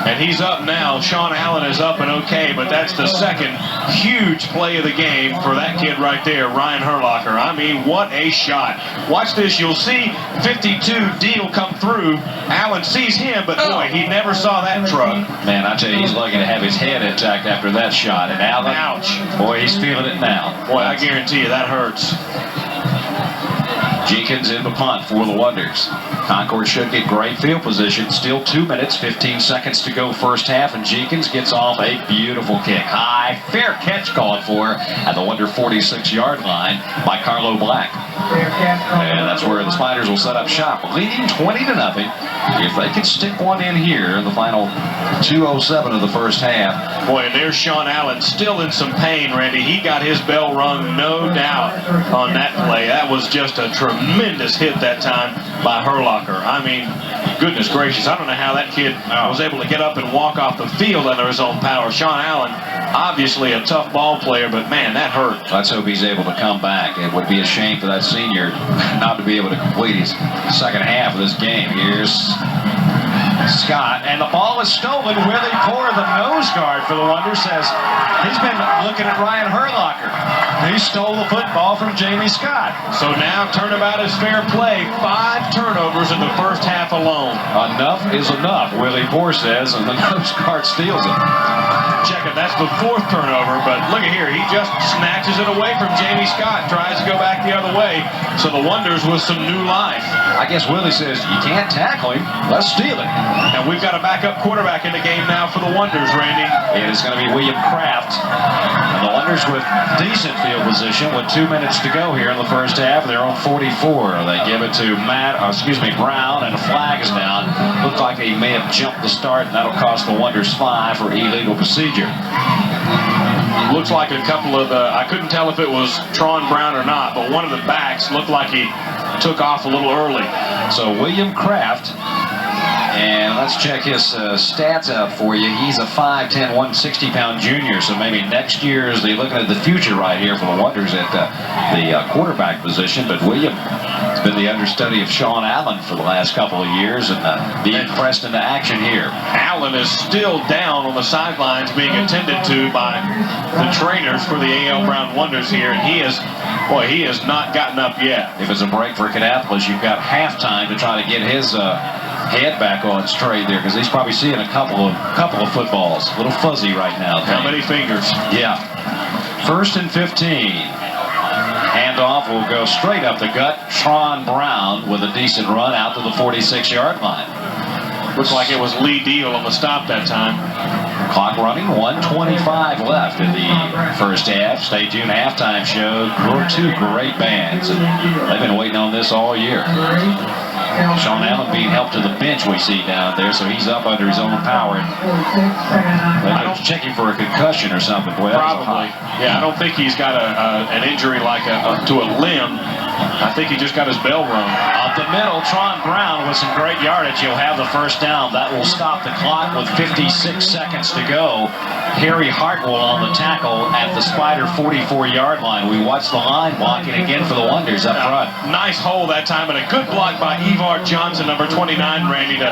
Speaker 2: And he's up now. Sean Allen is up and okay, but that's the second huge play of the game for that kid right there, Ryan Herlocker. I mean, what a shot. Watch this. You'll see 52 Deal come through. Allen sees him, but boy, he never saw that truck.
Speaker 1: Man, I tell you, he's lucky to have his head intact after that shot. And Allen,
Speaker 2: ouch.
Speaker 1: Boy, he's feeling it now.
Speaker 2: Boy, I guarantee you that hurts.
Speaker 1: Jenkins in the punt for the Wonders. Concord should get great field position. Still 2 minutes, 15 seconds to go first half, and Jenkins gets off a beautiful kick. High, fair catch called for at the Wonder 46-yard line by Carlo Black. And that's where the Spiders will set up shop, leading 20-0. If they can stick one in here in the final 2:07 of the first half.
Speaker 2: Boy, and there's Sean Allen still in some pain, Randy. He got his bell rung, no doubt, on that play. That was just a tremendous hit that time by Herlocker. I mean, goodness gracious, I don't know how that kid was able to get up and walk off the field under his own power. Sean Allen, obviously a tough ball player, but man, that hurt.
Speaker 1: Let's hope he's able to come back. It would be a shame for that senior not to be able to complete his second half of this game. Here's Scott, and the ball is stolen. Willie Poor, the nose guard for the Wonders, says he's been looking at Ryan Herlocker. He stole the football from Jamie Scott.
Speaker 2: So now turnabout is fair play. 5 turnovers in the first half alone.
Speaker 1: Enough is enough, Willie Poore says, and the nose guard steals it.
Speaker 2: Check it, that's the 4th turnover, but look at here. He just snatches it away from Jamie Scott, tries to go back the other way. So the Wonders with some new life.
Speaker 1: I guess Willie says, you can't tackle him, let's steal it.
Speaker 2: And we've got a backup quarterback in the game now for the Wonders, Randy.
Speaker 1: It is going to be William Kraft. And the Wonders with decent field position with 2 minutes to go here in the first half. They're on 44. They give it to Brown, and a flag is down. Looked like he may have jumped the start, and that'll cost the Wonders 5 for illegal procedure.
Speaker 2: Looks like a couple of I couldn't tell if it was Tron Brown or not, but one of the backs looked like he took off a little early.
Speaker 1: So William Kraft, and let's check his stats out for you. He's a 5'10", 160-pound junior, so maybe next year is they're looking at the future right here for the Wonders at the quarterback position. But William has been the understudy of Sean Allen for the last couple of years, and being pressed into action here.
Speaker 2: Allen is still down on the sidelines being attended to by the trainers for the A.L. Brown Wonders here, and he has not gotten up yet.
Speaker 1: If it's a break for Kannapolis, you've got halftime to try to get his head back on straight there, because he's probably seeing a couple of footballs. A little fuzzy right now.
Speaker 2: How many fingers?
Speaker 1: Yeah. 1st and 15. Handoff will go straight up the gut. Tron Brown with a decent run out to the 46-yard line.
Speaker 2: Looks like it was Lee Deal on the stop that time.
Speaker 1: Clock running, 1:25 left in the first half. Stay tuned, halftime show. 2 great bands, and they've been waiting on this all year. Sean Allen being helped to the bench we see down there, so he's up under his own power. I don't checking for a concussion or something. Boy,
Speaker 2: probably. Yeah, I don't think he's got an injury like to a limb. I think he just got his bell rung.
Speaker 1: Up the middle, Tron Brown with some great yardage. He'll have the first down. That will stop the clock with 56 seconds to go. Harry Hartwell on the tackle at the Spider 44-yard line. We watch the line blocking again for the Wonders up front.
Speaker 2: Nice hole that time, and a good block by Evar Johnson, number 29, Randy, to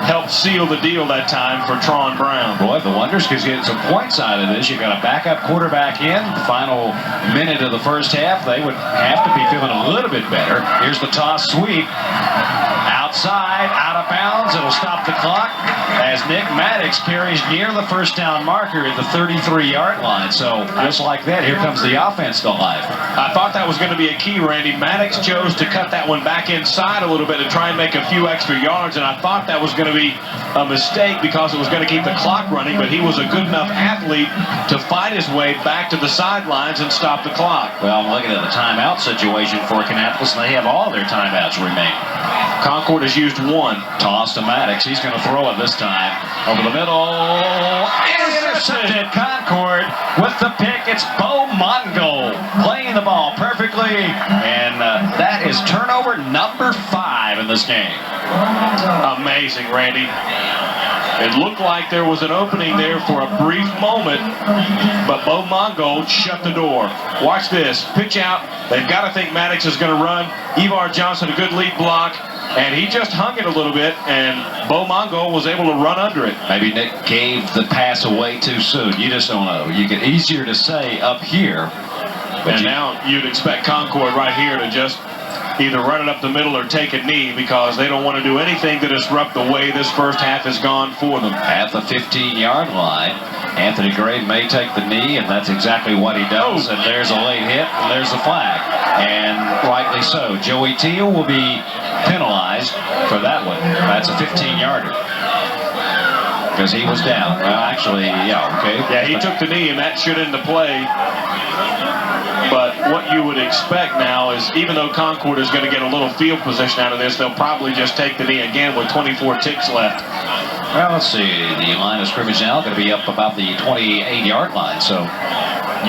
Speaker 2: help seal the deal that time for Tron Brown.
Speaker 1: Boy, if the Wonders could get some points out of this, you've got a backup quarterback in. The final minute of the first half, they would have to be feeling a little bit better. Here's the toss sweep. Outside, out of bounds. It'll stop the clock as Nick Maddox carries near the first down marker at the 33-yard line. So just like that, here comes the offense to life.
Speaker 2: I thought that was going to be a key, Randy. Maddox chose to cut that one back inside a little bit to try and make a few extra yards, and I thought that was going to be a mistake because it was going to keep the clock running, but he was a good enough athlete to fight his way back to the sidelines and stop the clock.
Speaker 1: Well, I'm looking at the timeout situation for Kannapolis, and they have all their timeouts remaining.
Speaker 2: Concord has used 1.
Speaker 1: Toss to Maddox. He's going to throw it this time. Over the middle. Intercepted. Concord with the pick. It's Bo Mongo playing the ball perfectly. And that is turnover number 5 in this game.
Speaker 2: Amazing, Randy. It looked like there was an opening there for a brief moment, but Bo Mongo shut the door. Watch this. Pitch out. They've got to think Maddox is going to run. Evar Johnson, a good lead block. And he just hung it a little bit, and Bo Mongo was able to run under it.
Speaker 1: Maybe Nick gave the pass away too soon. You just don't know. You get easier to say up here.
Speaker 2: And now you'd expect Concord right here to just either run it up the middle or take a knee, because they don't want to do anything to disrupt the way this first half has gone for them.
Speaker 1: At the 15-yard line, Anthony Gray may take the knee, and that's exactly what he does. And there's a late hit, and there's a flag. And rightly so. Joey Teal will be penalized for that one. That's a 15-yarder. Because he was down. Well, actually, yeah, okay.
Speaker 2: Yeah, he took the knee, and that should end the play. But what you would expect now is, even though Concord is going to get a little field position out of this, they'll probably just take the knee again with 24 ticks left.
Speaker 1: Well, let's see. The line of scrimmage now going to be up about the 28-yard line. So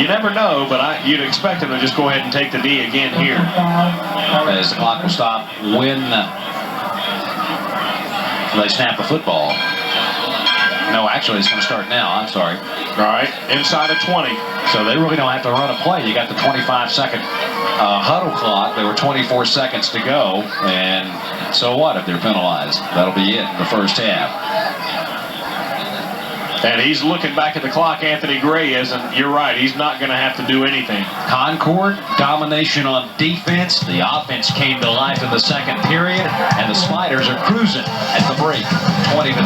Speaker 2: you never know, but you'd expect them to just go ahead and take the knee again here.
Speaker 1: As the clock will stop when they snap the football. No, actually, it's going to start now. I'm sorry.
Speaker 2: All right, inside of 20.
Speaker 1: So they really don't have to run a play. You got the 25-second huddle clock. There were 24 seconds to go, and so what if they're penalized? That'll be it in the first half.
Speaker 2: And he's looking back at the clock, Anthony Gray is, and you're right, he's not going to have to do anything.
Speaker 1: Concord, domination on defense. The offense came to life in the second period, and the Spiders are cruising at the break, 20-0.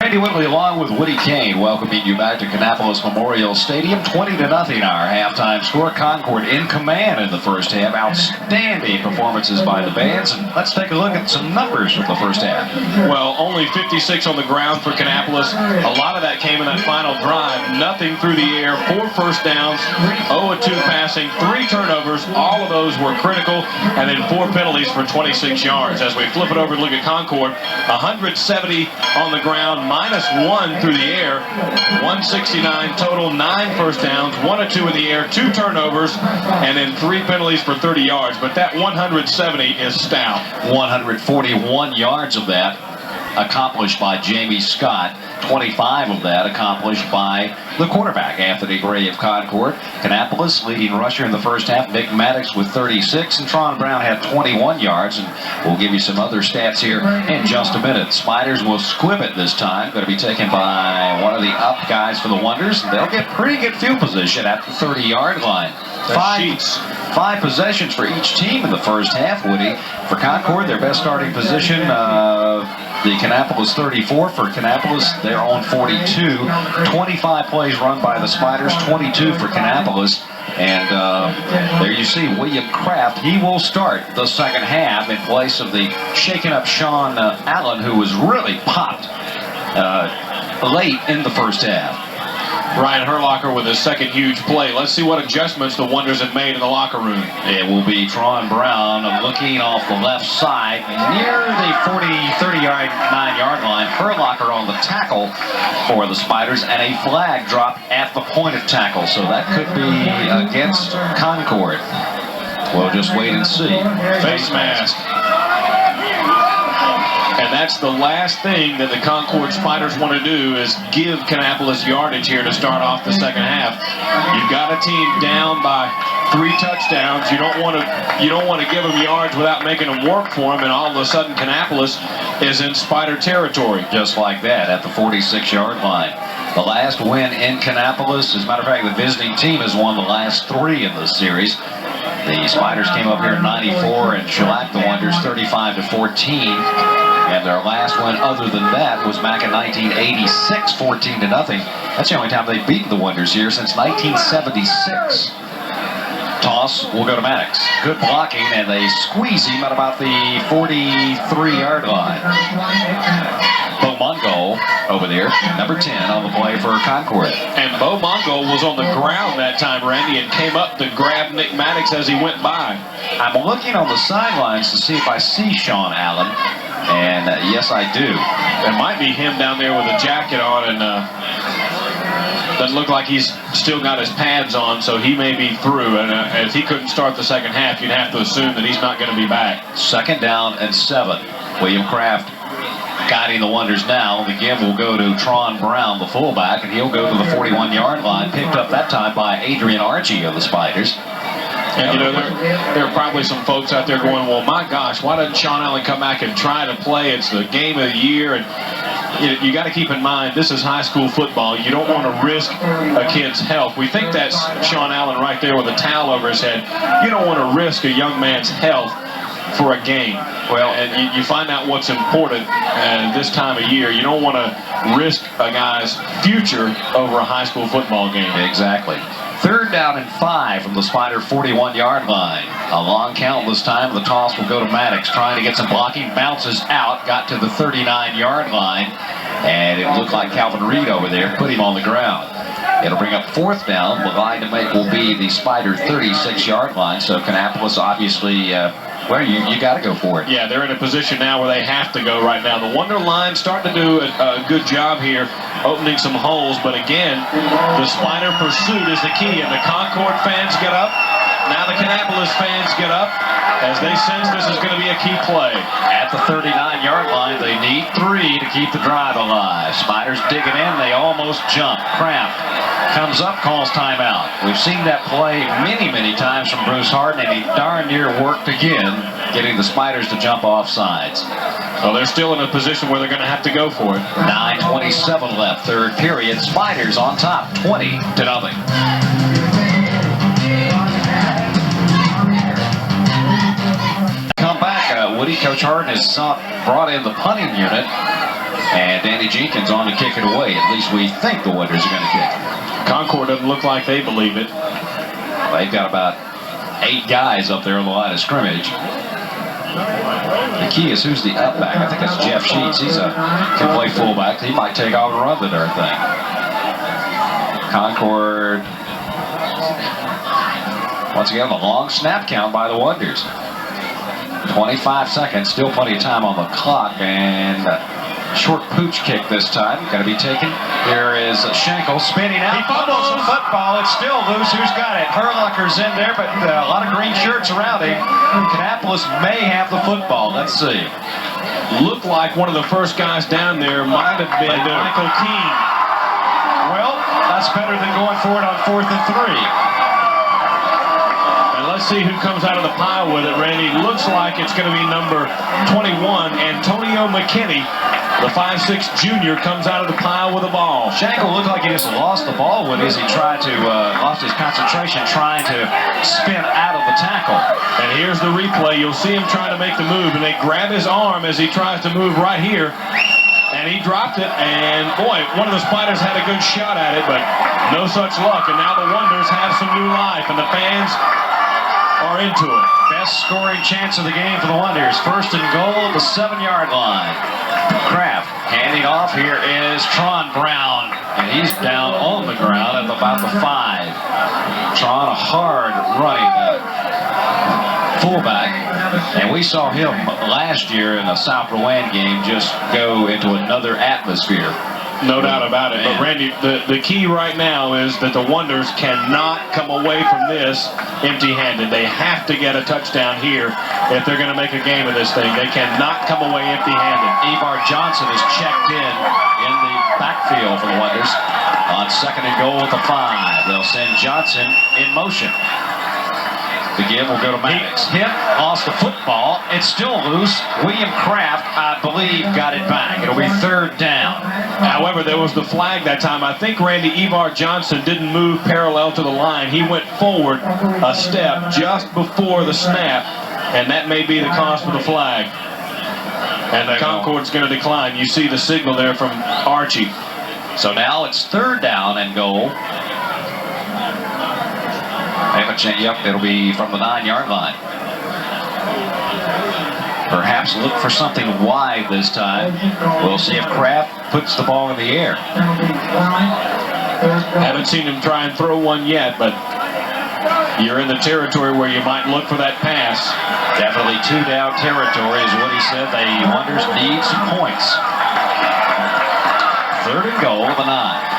Speaker 1: Randy Whitley along with Woody Kane welcoming you back to Kannapolis Memorial Stadium. 20-0 our halftime score. Concord in command in the first half. Outstanding performances by the bands. And let's take a look at some numbers from the first half.
Speaker 2: Well, only 56 on the ground for Kannapolis. A lot of that came in that final drive. Nothing through the air. 4 first downs, 0-2 passing, 3 turnovers. All of those were critical. And then 4 penalties for 26 yards. As we flip it over and look at Concord, 170 on the ground, -1 through the air, 169 total, 9 first downs, 1 or 2 in the air, 2 turnovers, and then 3 penalties for 30 yards. But that 170 is stout.
Speaker 1: 141 yards of that accomplished by Jamie Scott. 25 of that accomplished by the quarterback, Anthony Gray of Concord. Kannapolis leading rusher in the first half, Nick Maddox with 36, and Tron Brown had 21 yards, and we'll give you some other stats here in just a minute. Spiders will squib it this time, going to be taken by one of the up guys for the Wonders. They'll get pretty good field position at the 30-yard line. 5 possessions for each team in the first half, Woody. For Concord, their best starting position, the Kannapolis 34. For Kannapolis, their own 42. 25 plays run by the Spiders, 22 for Kannapolis. And there you see William Kraft. He will start the second half in place of the shaken up Sean Allen, who was really popped late in the first half.
Speaker 2: Ryan Herlocker with his second huge play. Let's see what adjustments the Wonders have made in the locker room.
Speaker 1: It will be Tron Brown looking off the left side near the 39-yard line. Herlocker on the tackle for the Spiders, and a flag dropped at the point of tackle. So that could be against Concord. We'll just wait and see.
Speaker 2: Face mask. And that's the last thing that the Concord Spiders want to do, is give Kannapolis yardage here to start off the second half. You've got a team down by 3 touchdowns. You don't want to give them yards without making them work for them, and all of a sudden Kannapolis is in Spider territory.
Speaker 1: Just like that at the 46-yard line. The last win in Kannapolis, as a matter of fact, the visiting team has won the last 3 in the series. The Spiders came up here in '94 and shellacked the Wonders 35-14. And their last win other than that was back in 1986, 14-0. That's the only time they've beaten the Wonders here since 1976. Toss will go to Maddox. Good blocking, and they squeeze him at about the 43-yard line. Bo Mongo over there, number 10 on the play for Concord.
Speaker 2: And Bo Mongo was on the ground that time, Randy, and came up to grab Nick Maddox as he went by.
Speaker 1: I'm looking on the sidelines to see if I see Sean Allen, and yes, I do.
Speaker 2: It might be him down there with a jacket on, and doesn't look like he's still got his pads on, so he may be through. And if he couldn't start the second half, you'd have to assume that he's not going to be back.
Speaker 1: 2nd down and 7. William Kraft guiding the Wonders now. The give will go to Tron Brown, the fullback, and he'll go to the 41-yard line. Picked up that time by Adrian Archie of the Spiders.
Speaker 2: And you know, there are probably some folks out there going, well, my gosh, why doesn't Sean Allen come back and try to play? It's the game of the year. And you got to keep in mind, this is high school football. You don't want to risk a kid's health. We think that's Sean Allen right there with a towel over his head. You don't want to risk a young man's health for a game. Well, and you find out what's important this time of year. You don't want to risk a guy's future over a high school football game.
Speaker 1: Exactly. 3rd down and 5 from the Spider 41-yard line. A long count this time. The toss will go to Maddox, trying to get some blocking. Bounces out, got to the 39-yard line, and it looked like Calvin Reed over there put him on the ground. It'll bring up 4th down. The line to make will be the Spider 36-yard line. So Kannapolis obviously, well, you got to go for it.
Speaker 2: Yeah, they're in a position now where they have to go right now. The Wonder line starting to do a good job here, opening some holes. But again, the Spider pursuit is the key. And the Concord fans get up Now the Kannapolis fans get up as they sense this is going to be a key play.
Speaker 1: At the 39-yard line, they need 3 to keep the drive alive. Spiders digging in, they almost jump. Kraft comes up, calls timeout. We've seen that play many, many times from Bruce Harden, and he darn near worked again, getting the Spiders to jump off sides.
Speaker 2: Well, they're still in a position where they're going to have to go for it.
Speaker 1: 9:27 left, third period. Spiders on top, 20-0. Come back, Woody. Coach Harden has brought in the punting unit, and Danny Jenkins on to kick it away. At least we think the Wonders are going to kick it.
Speaker 2: Concord doesn't look like they believe it.
Speaker 1: They've got about 8 guys up there on the line of scrimmage. The key is who's the up back. I think that's Jeff Sheets. He's can play fullback. He might take off and run the darn thing. Concord, once again, the long snap count by the Wonders. 25 seconds, still plenty of time on the clock, and short pooch kick this time. Going to be taken. Here is Schenkel spinning out. He fumbles the football. It's still loose. Who's got it? Herlucker's in there, but a lot of green shirts around him. Kannapolis may have the football. Let's see.
Speaker 2: Looked like one of the first guys down there might have been Michael Keene.
Speaker 1: Well, that's better than going for it on 4th and 3.
Speaker 2: Let's see who comes out of the pile with it, Randy. Looks like it's going to be number 21, Antonio McKinney. The 5'6" junior comes out of the pile with the ball.
Speaker 1: Schenkel looked like he just lost the ball with as he tried to, lost his concentration trying to spin out of the tackle.
Speaker 2: And here's the replay. You'll see him trying to make the move, and they grab his arm as he tries to move right here. And he dropped it, and boy, one of the Spiders had a good shot at it, but no such luck. And now the Wonders have some new life, and the fans are into it.
Speaker 1: Best scoring chance of the game for the Wonders. 1st and goal at the 7-yard line. Kraft handing off. Here is Tron Brown, and he's down on the ground at about the 5. Tron, a hard running fullback, and we saw him last year in the South Rowan game just go into another atmosphere.
Speaker 2: No doubt about it. But Randy, the key right now is that the Wonders cannot come away from this empty-handed. They have to get a touchdown here if they're going to make a game of this thing. They cannot come away empty-handed.
Speaker 1: Ivar Johnson is checked in the backfield for the Wonders on 2nd and goal at the 5. They'll send Johnson in motion. The give will go to Maddox. Hit, lost the football. It's still loose. William Kraft, I believe, got it back. It'll be 3rd down.
Speaker 2: However, there was the flag that time. I think, Randy, Ivar Johnson didn't move parallel to the line. He went forward a step just before the snap, and that may be the cause for the flag. And Concord's going to decline. You see the signal there from Archie.
Speaker 1: So now it's 3rd down and goal. Yep, it'll be from the 9-yard line. Perhaps look for something wide this time. We'll see if Kraft puts the ball in the air.
Speaker 2: Haven't seen him try and throw one yet, but you're in the territory where you might look for that pass.
Speaker 1: Definitely 2-down territory is what he said. The Wonders need some points. 3rd and goal, the 9.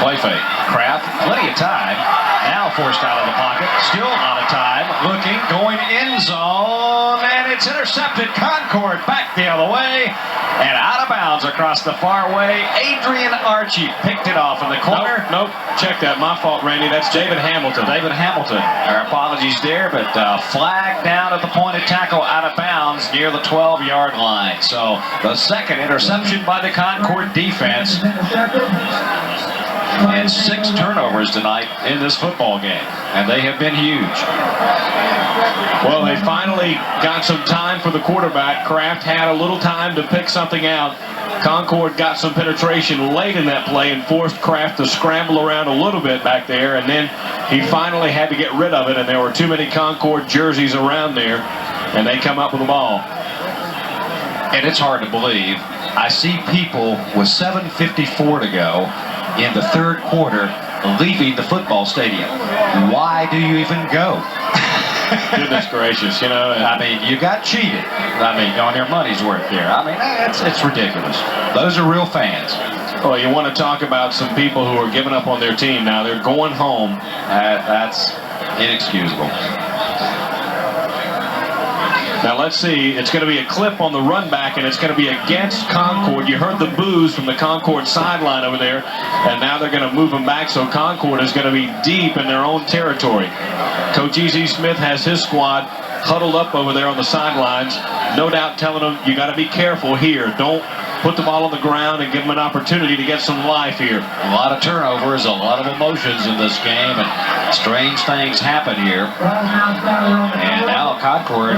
Speaker 1: Play fake. Kraft, plenty of time. Now forced out of the pocket. Still out of time. Looking, going end zone, and it's intercepted. Concord back the other way, and out of bounds across the far way. Adrian Archie picked it off in the corner.
Speaker 2: Nope. Check that. My fault, Randy. That's David Hamilton.
Speaker 1: David Hamilton. Our apologies there, but flag down at the point of tackle, out of bounds near the 12-yard line. So the 2nd interception by the Concord defense. And 6 turnovers tonight in this football game, and they have been huge.
Speaker 2: Well, they finally got some time for the quarterback. Kraft had a little time to pick something out. Concord got some penetration late in that play and forced Kraft to scramble around a little bit back there, and then he finally had to get rid of it, and there were too many Concord jerseys around there, and they come up with the ball.
Speaker 1: And it's hard to believe. I see people with 7:54 to go in the 3rd quarter leaving the football stadium. Why do you even go?
Speaker 2: Goodness gracious, you know.
Speaker 1: I mean, you got cheated. I mean, on your money's worth there. I mean, it's ridiculous. Those are real fans.
Speaker 2: Well, you want to talk about some people who are giving up on their team now. They're going home.
Speaker 1: That's inexcusable.
Speaker 2: Now let's see, it's going to be a clip on the run back, and it's going to be against Concord. You heard the boos from the Concord sideline over there, and now they're going to move them back, so Concord is going to be deep in their own territory. Coach E.Z. Smith has his squad huddled up over there on the sidelines, no doubt telling them, you got to be careful here. Don't put the ball on the ground and give them an opportunity to get some life here.
Speaker 1: A lot of turnovers, a lot of emotions in this game, and strange things happen here. And now Concord,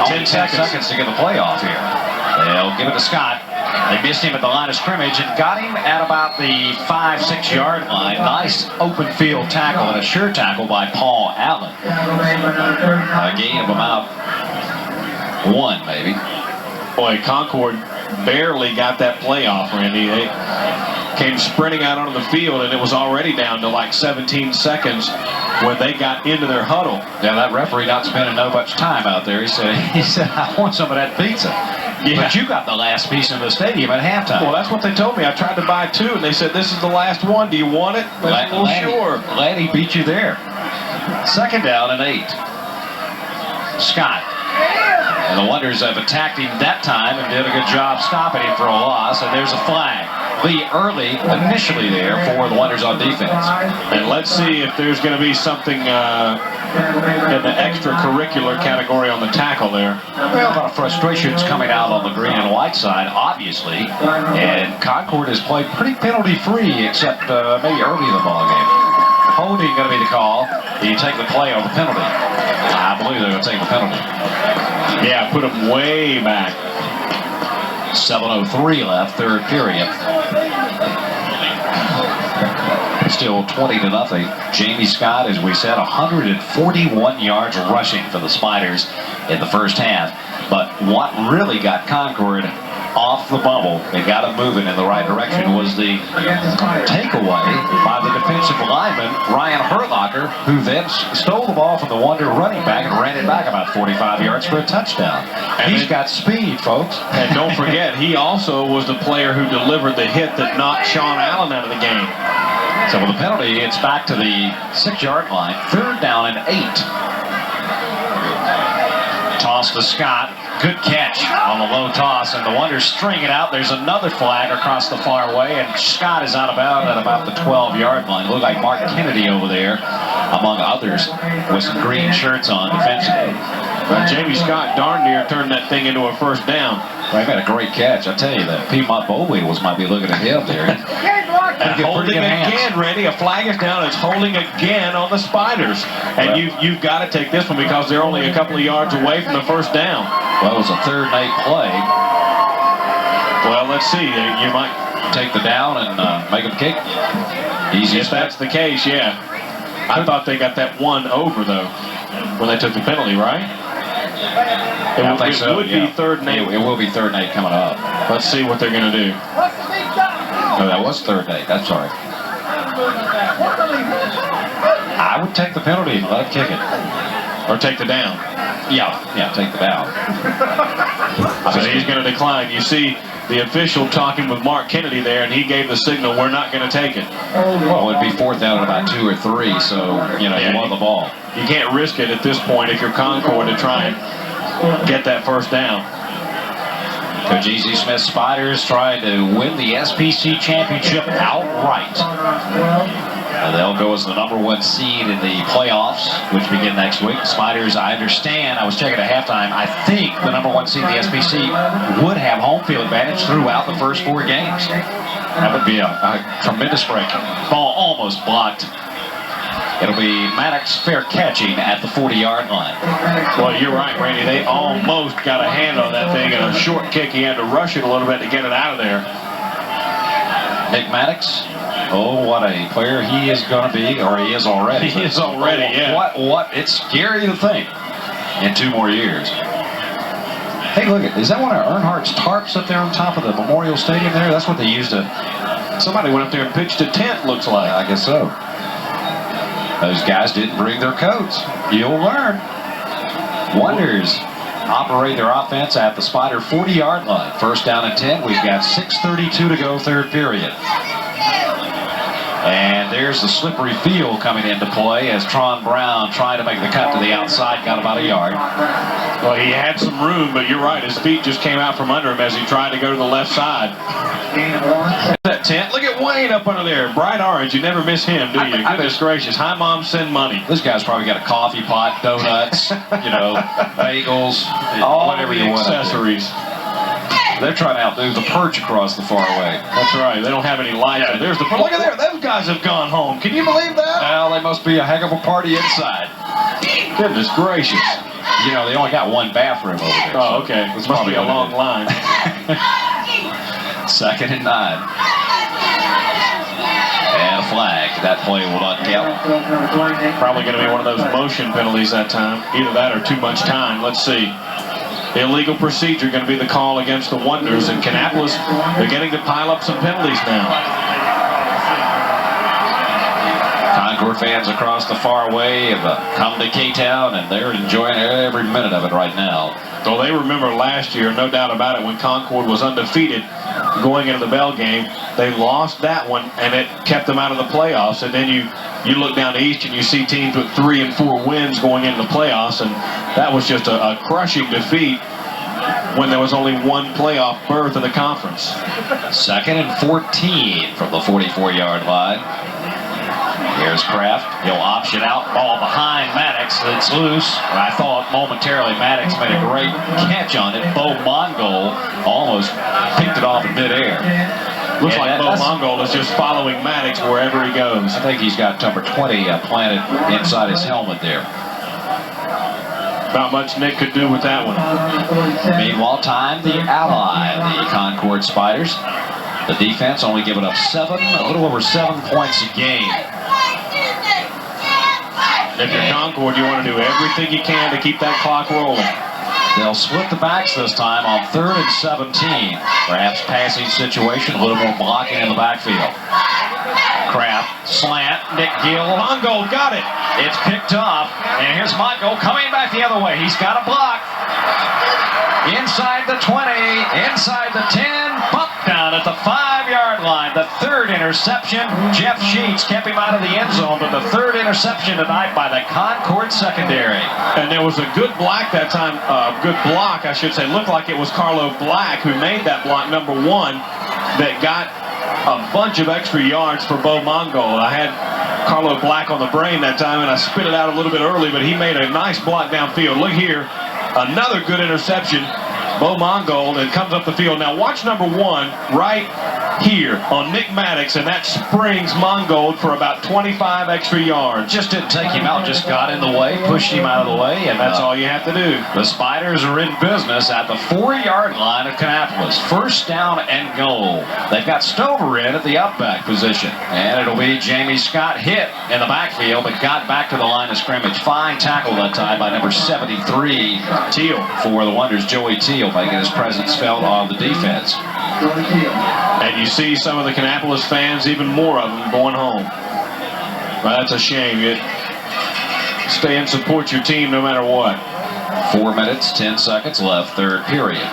Speaker 1: 10 seconds to get the playoff here. They'll give it to Scott. They missed him at the line of scrimmage and got him at about the 5-6 yard line. Nice open field tackle and a sure tackle by Paul Allen. A gain of about 1 maybe.
Speaker 2: Boy, Concord barely got that playoff, Randy. They came sprinting out onto the field, and it was already down to like 17 seconds when they got into their huddle.
Speaker 1: Yeah, that referee not spending no much time out there. He said, I want some of that pizza.
Speaker 2: Yeah.
Speaker 1: But you got the last piece in the stadium at halftime.
Speaker 2: Well, that's what they told me. I tried to buy 2, and they said, this is the last one. Do you want it? I said, well, sure.
Speaker 1: Glad he beat you there. 2nd down and 8. Scott. And the Wonders have attacked him that time and did a good job stopping him for a loss. And there's a flag. Initially there for the Wonders on defense.
Speaker 2: And let's see if there's going to be something in the extracurricular category on the tackle there.
Speaker 1: Well, a lot of frustrations coming out on the green and white side, obviously. And Concord has played pretty penalty-free, except maybe early in the ballgame. Holding going to be the call. Do you take the play or the penalty? I believe they're going to take the penalty.
Speaker 2: Yeah, put them way back.
Speaker 1: 7:03 left, 3rd period. Still 20-0. Jamie Scott, as we said, 141 yards rushing for the Spiders in the first half. But what really got Concord off the bubble and got them moving in the right direction was the takeaway by the defensive lineman, Ryan Herlocker, who then stole the ball from the Wonder running back and ran it back about 45 yards for a touchdown. And he's got speed, folks.
Speaker 2: And don't forget, he also was the player who delivered the hit that knocked Sean Allen out of the game.
Speaker 1: So with the penalty, it's back to the 6 yard line. 3rd down and 8. Toss to Scott. Good catch on the low toss, and the Wonders string it out. There's another flag across the far way, and Scott is out of bounds at about the 12 yard line. Looked like Mark Kennedy over there, among others, with some green shirts on defensively.
Speaker 2: Jamie Scott darn near turned that thing into a 1st down.
Speaker 1: Well, he got a great catch. I tell you, that Piedmont Bowl Wheels might be looking at him there.
Speaker 2: And holding again, Randy. A flag is down. It's holding again on the Spiders. And you've got to take this one because they're only a couple of yards away from the 1st down.
Speaker 1: Well, it was a 3rd and 8 play.
Speaker 2: Well, let's see. You might
Speaker 1: take the down and make them kick. Easy.
Speaker 2: If that's the case, yeah. I thought they got that one over, though, when they took the penalty, right? It would be 3rd and 8.
Speaker 1: It will be 3rd and 8 coming up.
Speaker 2: Let's see what they're going to do.
Speaker 1: No, that was 3rd and 8. That's sorry. I would take the penalty and let him kick it.
Speaker 2: Or take the down.
Speaker 1: Yeah, take the down.
Speaker 2: So he's going to decline. You see the official talking with Mark Kennedy there, and he gave the signal, we're not going to take it.
Speaker 1: Well, it'd be 4th down at about 2 or 3, so, you want the ball.
Speaker 2: You can't risk it at this point if you're Concord to try and get that 1st down.
Speaker 1: Coach E.Z. Smith Spiders trying to win the SPC championship outright. They'll go as the #1 seed in the playoffs, which begin next week. Spiders, I understand, I was checking at halftime, I think the #1 seed in the SPC would have home field advantage throughout the first 4 games. That would be a tremendous break. Ball almost blocked. It'll be Maddox fair catching at the 40-yard line.
Speaker 2: Well, you're right, Randy. They almost got a hand on that thing, and a short kick. He had to rush it a little bit to get it out of there.
Speaker 1: Nick Maddox, oh, what a player he is going to be, or he is already.
Speaker 2: He is already, yeah.
Speaker 1: What? It's scary to think in 2 more years. Hey, look, is that one of Earnhardt's tarps up there on top of the Memorial Stadium there? That's what they used to...
Speaker 2: Somebody went up there and pitched a tent, looks like.
Speaker 1: I guess so. Those guys didn't bring their coats. You'll learn. Wonders operate their offense at the Spider 40-yard line. First down and 10. We've got 6:32 to go, third period. And there's the slippery field coming into play as Tron Brown trying to make the cut to the outside, got about a yard.
Speaker 2: Well, he had some room, but you're right. His feet just came out from under him as he tried to go to the left side. That tent. Look at Wayne up under there. Bright orange. You never miss him, do you? Goodness gracious. Hi, Mom, send money.
Speaker 1: This guy's probably got a coffee pot, donuts, bagels,
Speaker 2: All
Speaker 1: whatever
Speaker 2: the
Speaker 1: you want.
Speaker 2: accessories.
Speaker 1: They're trying to outdo the perch across the faraway.
Speaker 2: That's right. They don't have any lights.
Speaker 1: Yeah.
Speaker 2: There's the. Look at there. Those guys have gone home. Can you believe that?
Speaker 1: Well, they must be a heck of a party inside.
Speaker 2: Goodness gracious.
Speaker 1: They only got one bathroom over there.
Speaker 2: Oh, okay. This must be a long line.
Speaker 1: 2nd and 9. And a flag. That play will not count.
Speaker 2: Probably going to be one of those motion penalties that time. Either that or too much time. Let's see. Illegal procedure going to be the call against the Wonders. And Kannapolis beginning to pile up some penalties now.
Speaker 1: Concord fans across the faraway have come to K-Town, and they're enjoying every minute of it right now.
Speaker 2: Well, they remember last year, no doubt about it, when Concord was undefeated going into the Bell game. They lost that one, and it kept them out of the playoffs. And then you look down the East and you see teams with 3 and 4 wins going into the playoffs, and that was just a crushing defeat when there was only one playoff berth in the conference.
Speaker 1: 2nd and 14 from the 44-yard line. Here's Kraft. He'll option out. Ball behind Maddox. It's loose. I thought momentarily Maddox made a great catch on it. Bo Mongol almost picked it off in midair.
Speaker 2: Looks like Bo Mongol is just following Maddox wherever he goes.
Speaker 1: I think he's got number 20 planted inside his helmet there.
Speaker 2: Not much Nick could do with that one.
Speaker 1: Meanwhile, time the ally, the Concord Spiders. The defense only giving up a little over 7 points a game.
Speaker 2: If you're Concord, you want to do everything you can to keep that clock rolling.
Speaker 1: They'll split the backs this time on 3rd and 17. Perhaps passing situation, a little more blocking in the backfield. Kraft, slant, Nick Gill.
Speaker 2: Mongol got it.
Speaker 1: It's picked off, and here's Mongol coming back the other way. He's got a block. Inside the 20, inside the 10, bump down at the 5-yard line. The 3rd interception. Jeff Sheets kept him out of the end zone, but the 3rd interception tonight by the Concord secondary.
Speaker 2: And there was a good block that time, good block, I should say. Looked like it was Carlo Black who made that block, number 1, that got a bunch of extra yards for Bo Mongol. I had Carlo Black on the brain that time, and I spit it out a little bit early, but he made a nice block downfield. Look here. Another good interception. Bo Mongol, and comes up the field. Now watch number 1 right here on Nick Maddox, and that springs Mongold for about 25 extra yards.
Speaker 1: Just didn't take him out, just got in the way, pushed him out of the way, and
Speaker 2: That's all you have to do.
Speaker 1: the Spiders are in business at the 4-yard line of Kannapolis. First down and goal. They've got Stover in at the up-back position, and it'll be Jamie Scott hit in the backfield, but got back to the line of scrimmage. Fine tackle that time by number 73,
Speaker 2: Teal.
Speaker 1: for the Wonders, Joey Teal, making his presence felt on the defense.
Speaker 2: And you see some of the Kannapolis fans, even more of them, going home. Well, that's a shame. You stay and support your team no matter what.
Speaker 1: 4 minutes, 10 seconds left, third period.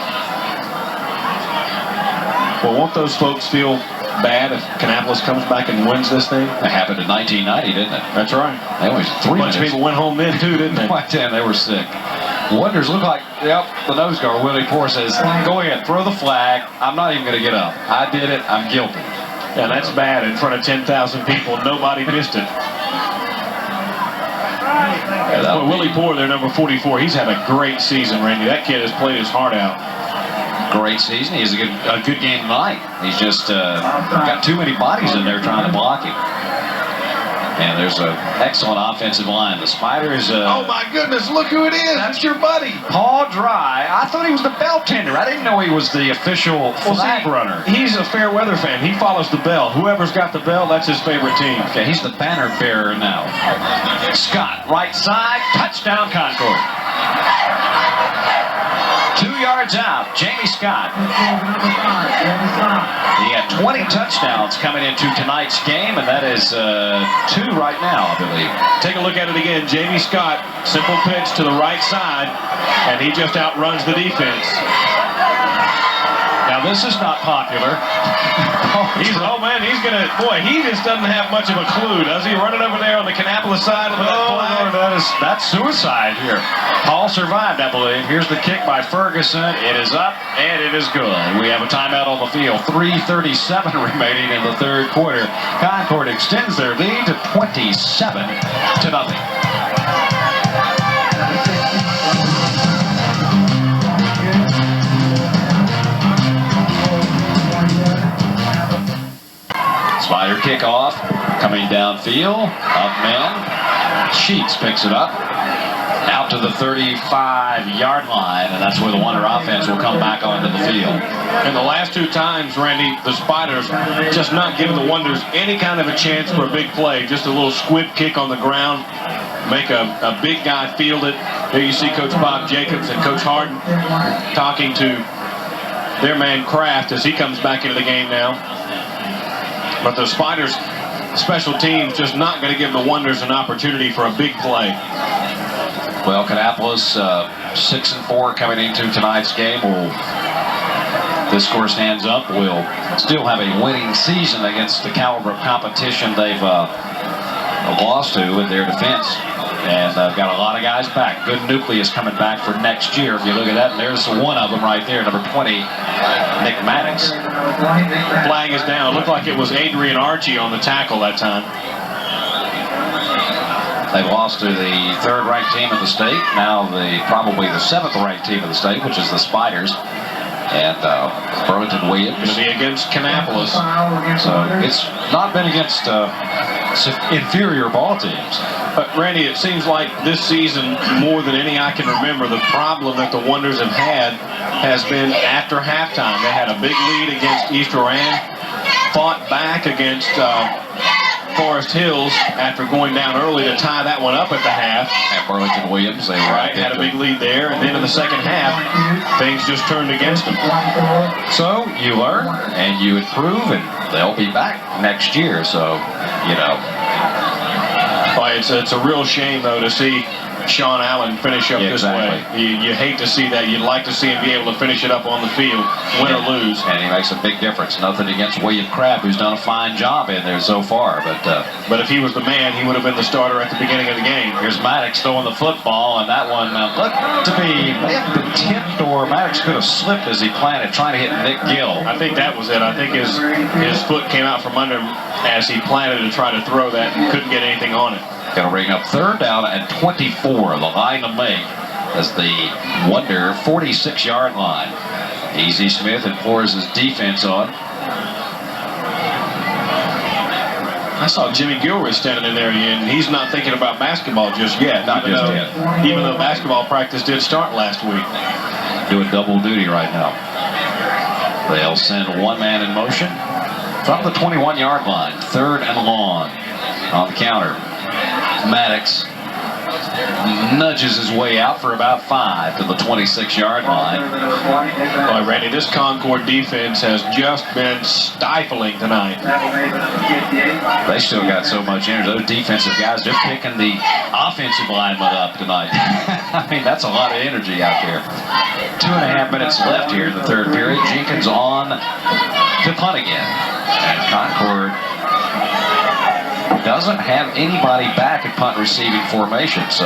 Speaker 2: Well, won't those folks feel bad if Kannapolis comes back and wins this thing?
Speaker 1: That happened in 1990, didn't it?
Speaker 2: That's right.
Speaker 1: They only 3
Speaker 2: A bunch of
Speaker 1: minutes.
Speaker 2: people went home then, too, didn't they?
Speaker 1: By 10, they were sick. Wonders look like, yep, the nose guard, Willie Poor says, go ahead, throw the flag. I'm not even going to get up. I did it. I'm guilty.
Speaker 2: Yeah, that's bad in front of 10,000 people. Nobody missed it.
Speaker 1: Yeah,
Speaker 2: Well, Willie Poor, their number 44, he's had a great season, Randy. That kid has played his heart out.
Speaker 1: great season. He has a good game tonight. He's just got too many bodies in there trying to block him. And there's an excellent offensive line. The Spiders...
Speaker 2: oh, my goodness, look who it is. That's your buddy.
Speaker 1: Paul Dry. I thought he was the bell tender. I didn't know he was the official flag runner.
Speaker 2: He's a fair weather fan. He follows the bell. Whoever's got the bell, that's his favorite team.
Speaker 1: Okay, he's the banner bearer now. Scott, right side, touchdown Concord. 2 yards yards out, Jamie Scott. He had 20 touchdowns coming into tonight's game, and that is 2 right now, I believe.
Speaker 2: Take a look at it again. Jamie Scott, simple pitch to the right side, and he just outruns the defense.
Speaker 1: Now, this is not popular.
Speaker 2: He just doesn't have much of a clue, does he? Running over there on the Kannapolis side of that flag.
Speaker 1: That's suicide here. Paul survived, I believe. Here's the kick by Ferguson. It is up, and it is good. We have a timeout on the field. 3:37 remaining in the third quarter. Concord extends their lead to 27-0. Spider kickoff, coming downfield, up men. Sheets picks it up, out to the 35-yard line, and that's where the Wonder offense will come back onto the field.
Speaker 2: And the last 2 times, Randy, the Spiders just not giving the Wonders any kind of a chance for a big play. Just a little squib kick on the ground, make a big guy field it. There you see Coach Bob Jacobs and Coach Harden talking to their man Kraft as he comes back into the game now. But the Spiders special teams just not going to give the Wonders an opportunity for a big play.
Speaker 1: Well, Kannapolis 6-4 coming into tonight's game. This score stands up. Will still have a winning season against the caliber of competition they've lost to in their defense. And they've got a lot of guys back. Good nucleus coming back for next year. If you look at that, and there's one of them right there, number 20, Nick Maddox.
Speaker 2: Flag is down. It looked like it was Adrian Archie on the tackle that time.
Speaker 1: They've lost to the 3rd-ranked team in the state. Now probably the 7th-ranked team in the state, which is the Spiders. And Burlington Williams.
Speaker 2: Going to be against Kannapolis.
Speaker 1: So it's not been against inferior ball teams.
Speaker 2: But Randy, it seems like this season, more than any I can remember, the problem that the Wonders have had has been after halftime. They had a big lead against East Oran, fought back against Forest Hills after going down early to tie that one up at the half.
Speaker 1: At Burlington Williams, they
Speaker 2: had a big lead there, and then in the second half, things just turned against them.
Speaker 1: So you learn and you improve, and they'll be back next year. So, you know.
Speaker 2: Well, it's a real shame, though, to see Sean Allen finish up this way. You hate to see that. You'd like to see him be able to finish it up on the field, win or lose.
Speaker 1: And he makes a big difference. Nothing against William Crabb, who's done a fine job in there so far.
Speaker 2: But if he was the man, he would have been the starter at the beginning of the game.
Speaker 1: Here's Maddox throwing the football, and that one looked to be may have been tipped, or Maddox could have slipped as he planted, trying to hit Nick Gill.
Speaker 2: I think that was it. I think his foot came out from under him as he planted to try to throw that and couldn't get anything on it.
Speaker 1: Going to bring up 3rd down and 24. The line to make as the Wonder 46-yard line. Easy Smith and pours his defense on.
Speaker 2: I saw Jimmy Gilroy standing in there, and he's not thinking about basketball just yet. Even though basketball practice did start last week.
Speaker 1: Doing double duty right now. They'll send one man in motion from the 21-yard line. 3rd and long on the counter. Maddox nudges his way out for about 5 to the 26-yard line.
Speaker 2: Boy, Randy, this Concord defense has just been stifling tonight.
Speaker 1: They still got so much energy. Those defensive guys, they're picking the offensive lineman up tonight. I mean, that's a lot of energy out there. 2.5 minutes left here in the third period. Jenkins on to punt again. And Concord doesn't have anybody back at punt receiving formation, so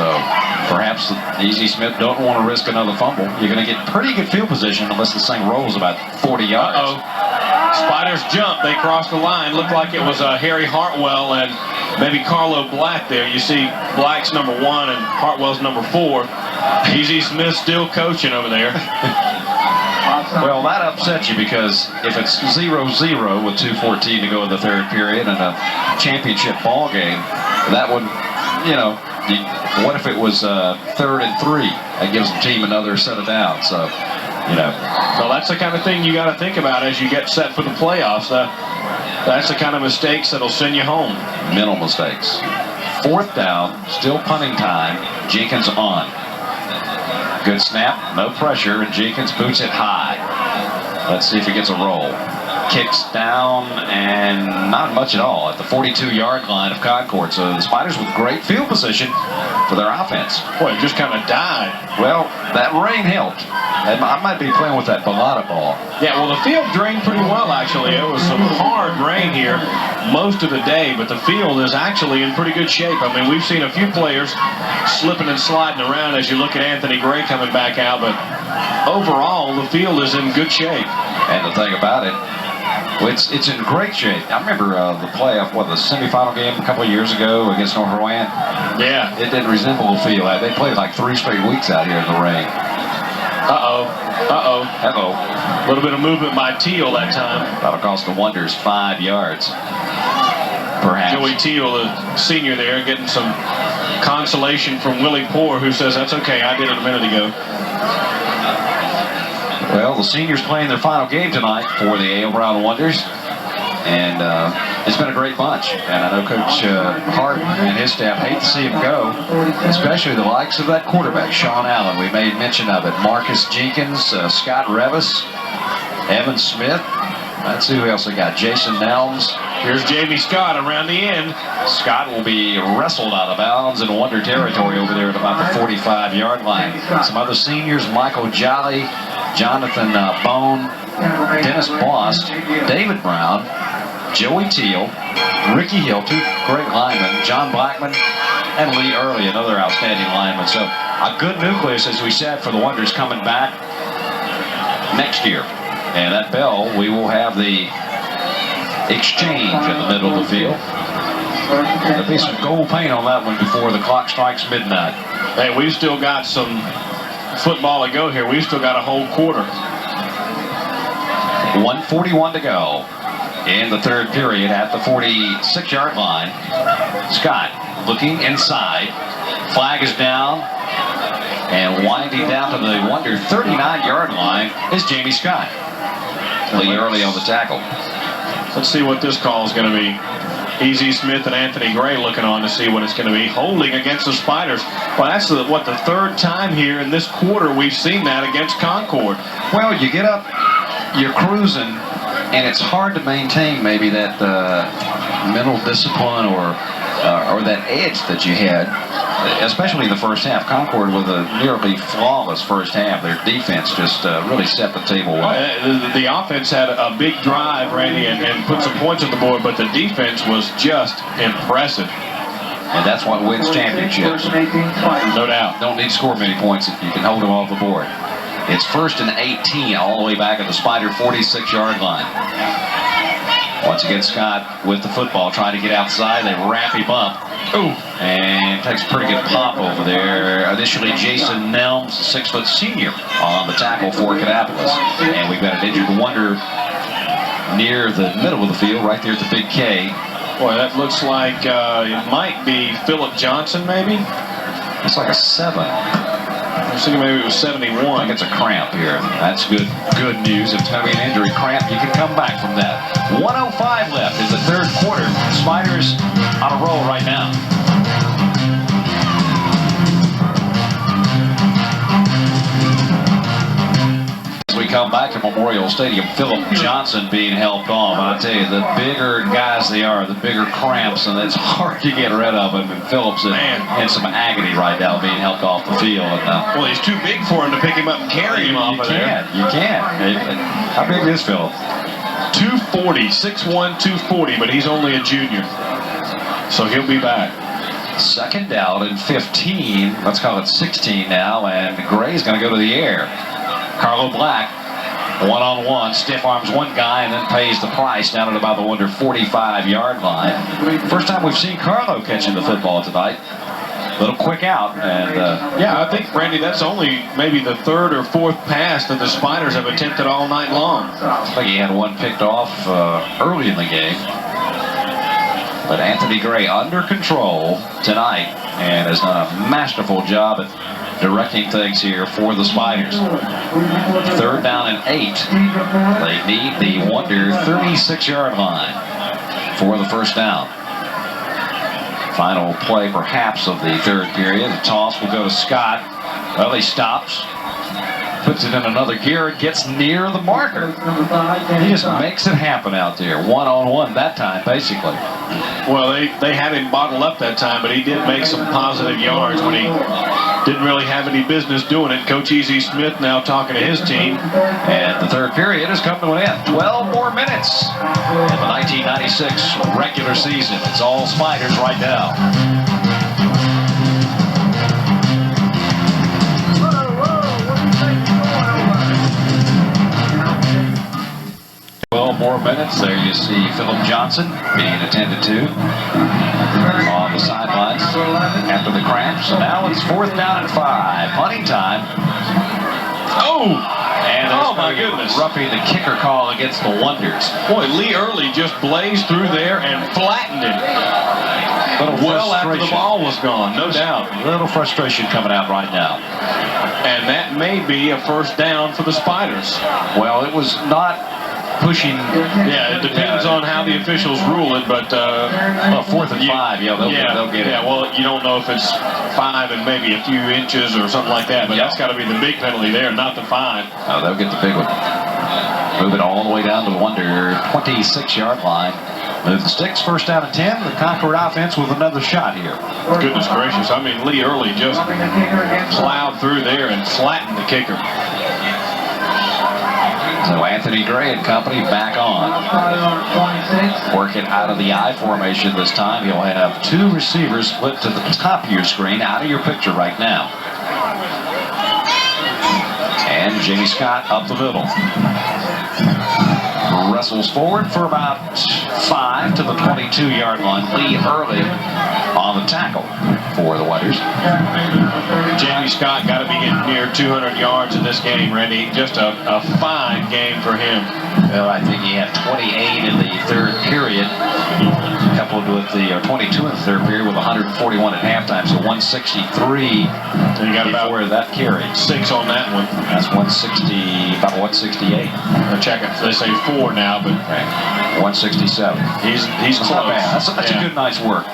Speaker 1: perhaps Easy Smith don't want to risk another fumble. You're going to get pretty good field position unless this thing rolls about 40 yards.
Speaker 2: Spiders jump. They crossed the line. Looked like it was Harry Hartwell and maybe Carlo Black there. You see Black's number 1 and Hartwell's number 4. Easy Smith still coaching over there.
Speaker 1: Well, that upsets you because if it's 0-0 with 2:14 to go in the third period and a championship ball game, that would, you know, what if it was 3rd and 3? That gives the team another set of downs. So, you know.
Speaker 2: So that's the kind of thing you got to think about as you get set for the playoffs. That's the kind of mistakes that'll send you home.
Speaker 1: Mental mistakes. 4th down, still punting time. Jenkins on. Good snap, no pressure, and Jenkins boots it high. Let's see if he gets a roll. Kicks down, and not much at all at the 42-yard line of Concord. So the Spiders with great field position for their offense.
Speaker 2: Boy, it just kind of died.
Speaker 1: Well, that rain helped. I might be playing with that Bellata ball.
Speaker 2: Yeah, well, the field drained pretty well, actually. It was some hard rain here most of the day, but the field is actually in pretty good shape. I mean, we've seen a few players slipping and sliding around as you look at Anthony Gray coming back out, but overall, the field is in good shape.
Speaker 1: And the thing about it, it's in great shape. I remember the playoff, the semifinal game a couple of years ago against North Rowan.
Speaker 2: Yeah.
Speaker 1: It didn't resemble the field. They played like 3 straight weeks out here in the rain.
Speaker 2: A little bit of movement by Teal that time.
Speaker 1: That'll cost the Wonders 5 yards, perhaps.
Speaker 2: Joey Teal, the senior there, getting some consolation from Willie Poore, who says, that's okay, I did it a minute ago.
Speaker 1: Well, the seniors playing their final game tonight for the A.L. Brown Wonders. And it's been a great bunch. And I know Coach Hart and his staff hate to see him go, especially the likes of that quarterback, Sean Allen. We made mention of it. Marcus Jenkins, Scott Revis, Evan Smith. Let's see who else we got. Jason Nelms.
Speaker 2: Here's Jamie Scott around the end.
Speaker 1: Scott will be wrestled out of bounds in Wonder territory over there at about the 45-yard line. Some other seniors, Michael Jolly, Jonathan Bone, Dennis Bost, David Brown, Joey Teal, Ricky Hill, 2 great linemen, John Blackman, and Lee Early, another outstanding lineman. So a good nucleus, as we said, for the Wonders coming back next year. And that bell, we will have the exchange in the middle of the field. There'll be some gold paint on that one before the clock strikes midnight.
Speaker 2: Hey, we've still got some football to go here. We've still got a whole quarter.
Speaker 1: 1:41 to go in the 3rd period at the 46-yard line. Scott looking inside. Flag is down. And winding down to the Wonder 39-yard line is Jamie Scott. Lee Early on the tackle.
Speaker 2: Let's see what this call is going to be. E.Z. Smith and Anthony Gray looking on to see what it's going to be. Holding against the Spiders. Well, that's the 3rd time here in this quarter we've seen that against Concord.
Speaker 1: Well, you get up, you're cruising, and it's hard to maintain maybe that mental discipline or that edge that you had, especially the first half. Concord with a nearly flawless first half. Their defense just really set the table well.
Speaker 2: The offense had a big drive, Randy, and put some points on the board, but the defense was just impressive.
Speaker 1: And that's what wins championships.
Speaker 2: No doubt.
Speaker 1: Don't need to score many points if you can hold them off the board. It's 1st and 18 all the way back at the Spider 46-yard line. Once again, Scott with the football, trying to get outside. They wrap him up. Ooh. And takes a pretty good pop over there. Initially, Jason Nelms, 6-foot senior, on the tackle for Kannapolis. And we've got an injured Wonder near the middle of the field, right there at the big K.
Speaker 2: Boy, that looks like it might be Philip Johnson, maybe?
Speaker 1: It's like a 7.
Speaker 2: I was thinking maybe it was 71.
Speaker 1: I think it's a cramp here. That's good news. If it's going to be an injury cramp, you can come back from that. 1:05 left in the 3rd quarter. Spiders on a roll right now. As we come back to Memorial Stadium, Philip Johnson being helped off. I tell you, the bigger guys they are, the bigger cramps, and it's hard to get rid of them. And Phillips in some agony right now being helped off the field. And,
Speaker 2: well, he's too big for him to pick him up and carry him off of there.
Speaker 1: You can't. How big is Phillips?
Speaker 2: 240, 6'1", 240, but he's only a junior. So he'll be back.
Speaker 1: 2nd down and 15. Let's call it 16 now. And Gray's going to go to the air. Carlo Black, one-on-one, stiff arms one guy and then pays the price down at about the Wonder 45-yard line. First time we've seen Carlo catching the football tonight. A little quick out. And
Speaker 2: yeah, I think, Randy, that's only maybe the 3rd or 4th pass that the Spiders have attempted all night long.
Speaker 1: I think he had one picked off early in the game. But Anthony Gray under control tonight and has done a masterful job at directing things here for the Spiders. 3rd down and 8. They need the Wonder 36-yard line for the 1st down. Final play perhaps of the 3rd period. The toss will go to Scott. Well, he stops, puts it in another gear, and gets near the marker. He just makes it happen out there, one-on-one that time, basically.
Speaker 2: Well, they had him bottled up that time, but he did make some positive yards when he didn't really have any business doing it. Coach Easy Smith now talking to his team.
Speaker 1: And the third period has come to an end. 12 more minutes in the 1996 regular season. It's all Spiders right now. More minutes. There you see Philip Johnson being attended to on the sidelines after the cramps. Now it's 4th down and 5. Punting time.
Speaker 2: Oh!
Speaker 1: And
Speaker 2: oh my goodness.
Speaker 1: Roughing the kicker call against the Wonders.
Speaker 2: Boy, Lee Early just blazed through there and flattened him. Well after the ball was gone, no doubt.
Speaker 1: A little frustration coming out right now.
Speaker 2: And that may be a first down for the Spiders.
Speaker 1: Well, it was not pushing.
Speaker 2: Yeah, it depends on how the officials rule it, but
Speaker 1: well, 4th and 5, yeah, they'll get it.
Speaker 2: Yeah, well, you don't know if it's 5 and maybe a few inches or something like that, but that's got to be the big penalty there, not the 5.
Speaker 1: Oh, they'll get the big one. Move it all the way down to the Wonder 26-yard line. Move the sticks, 1st down and 10. The Concord offense with another shot here.
Speaker 2: Goodness gracious, I mean, Lee Early just plowed through there and flattened the kicker.
Speaker 1: So Anthony Gray and company back on. Working out of the I formation this time. You'll have 2 receivers split to the top of your screen, out of your picture right now. And Jimmy Scott up the middle. Wrestles forward for about 5 to the 22-yard line. Lee Early on the tackle for the Wonders.
Speaker 2: Jamie Scott got to be getting near 200 yards in this game, Randy. Just a fine game for him.
Speaker 1: Well, I think he had 28 in the third period, coupled with the 22 in the third period with 141 at halftime, so 163.
Speaker 2: And you got
Speaker 1: before
Speaker 2: about
Speaker 1: that carry.
Speaker 2: 6 on that one.
Speaker 1: That's 160, about 168.
Speaker 2: They're checking. They say 4 now, but
Speaker 1: 167.
Speaker 2: He's close.
Speaker 1: Not bad. That's a good night's work.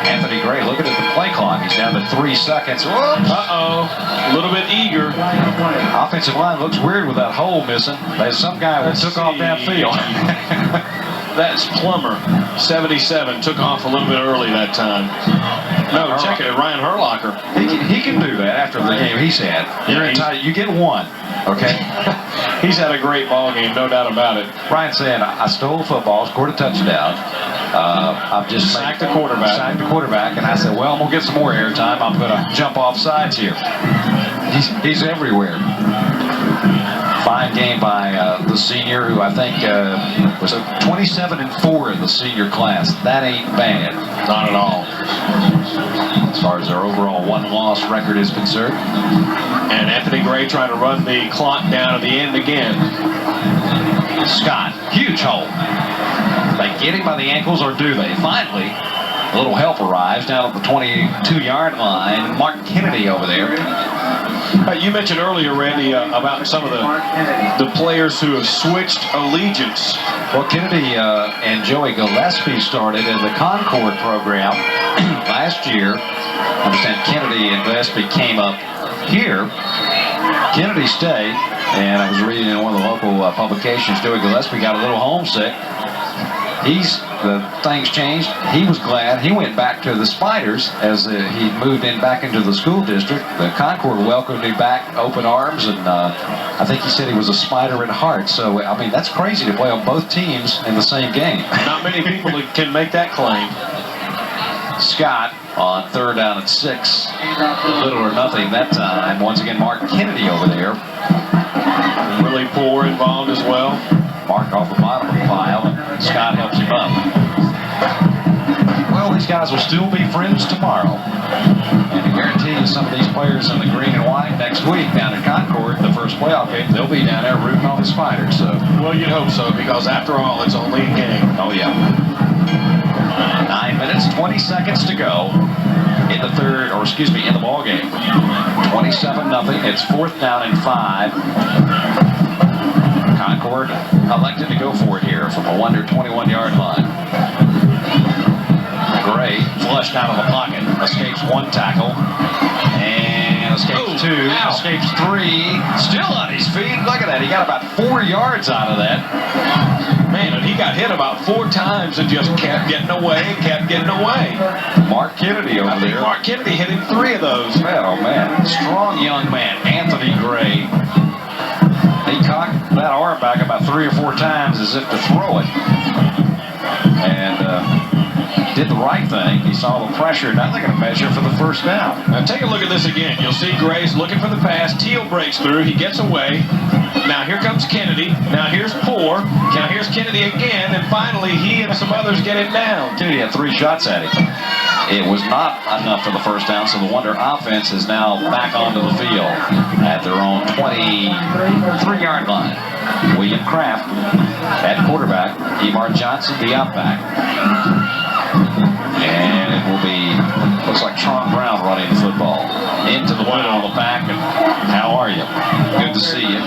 Speaker 1: Anthony Gray looking at the play clock. He's down to 3 seconds. Whoops.
Speaker 2: Uh-oh. A little bit eager.
Speaker 1: Offensive line looks weird with that hole missing. There's some guy who took off that field.
Speaker 2: That's Plummer, 77. Took off a little bit early that time. No, check it. Ryan Herlocker.
Speaker 1: He can do that after the game he's had. You get 1. Okay.
Speaker 2: He's had a great ball game, no doubt about it.
Speaker 1: Ryan saying, I stole footballs, scored a touchdown. I've just
Speaker 2: sacked the quarterback.
Speaker 1: And I said, well, I'm going to get some more airtime. I'm going to jump off sides here. He's everywhere. Fine game by the senior, who I think was 27-4 in the senior class. That ain't bad.
Speaker 2: Not at all.
Speaker 1: As far as their overall 1-loss record is concerned.
Speaker 2: And Anthony Gray trying to run the clock down at the end again.
Speaker 1: Scott, huge hole. They get him by the ankles, or do they? Finally, a little help arrives down at the 22-yard line. Mark Kennedy over there.
Speaker 2: You mentioned earlier, Randy, about some of the players who have switched allegiance.
Speaker 1: Well, Kennedy and Joey Gillespie started in the Concord program last year. I understand Kennedy and Gillespie came up here. Kennedy stayed, and I was reading in one of the local publications, Joey Gillespie got a little homesick. Things changed. He was glad. He went back to the Spiders as he moved back into the school district. The Concord welcomed him back, open arms, and I think he said he was a Spider at heart. So, I mean, that's crazy to play on both teams in the same game.
Speaker 2: Not many people can make that claim.
Speaker 1: Scott on 3rd down and 6. Little or nothing that time. Once again, Mark Kennedy over there.
Speaker 2: Really poor involved as well.
Speaker 1: Mark off the bottom of the pile, and Scott helps him up. Well, these guys will still be friends tomorrow. And I guarantee you some of these players in the green and white next week down at Concord, the first playoff game, they'll be down there rooting on the Spiders. So,
Speaker 2: well, you'd hope so, because after all, it's only a game.
Speaker 1: Oh, yeah. 9 minutes, 20 seconds to go in the ball game. 27-0. It's 4th down and 5. Concord elected to go for it here from the Wonder 21-yard line. Gray flushed out of the pocket. Escapes one tackle. And escapes two.
Speaker 2: Ow.
Speaker 1: Escapes three. Still on his feet. Look at that. He got about 4 yards out of that.
Speaker 2: Man, and he got hit about 4 times and just kept getting away, kept getting away.
Speaker 1: Mark Kennedy over
Speaker 2: I think
Speaker 1: there.
Speaker 2: Mark Kennedy hit him 3 of those.
Speaker 1: Man, oh man. Strong young man. Anthony Gray. He cocked that arm back about 3 or 4 times as if to throw it. And did the right thing. He saw the pressure. Now they're going to measure for the first down.
Speaker 2: Now take a look at this again. You'll see Gray's looking for the pass. Teal breaks through. He gets away. Now here comes Kennedy. Now here's Poor. Now here's Kennedy again. And finally he and some others get it down.
Speaker 1: Kennedy had 3 shots at him. It was not enough for the first down, so the Wonder offense is now back onto the field at their own 23-yard line. William Kraft at quarterback. Emar Johnson, the outback. And it will be, looks like Tron Brown running the football. Into the middle of the pack, and how are you? Good to see you.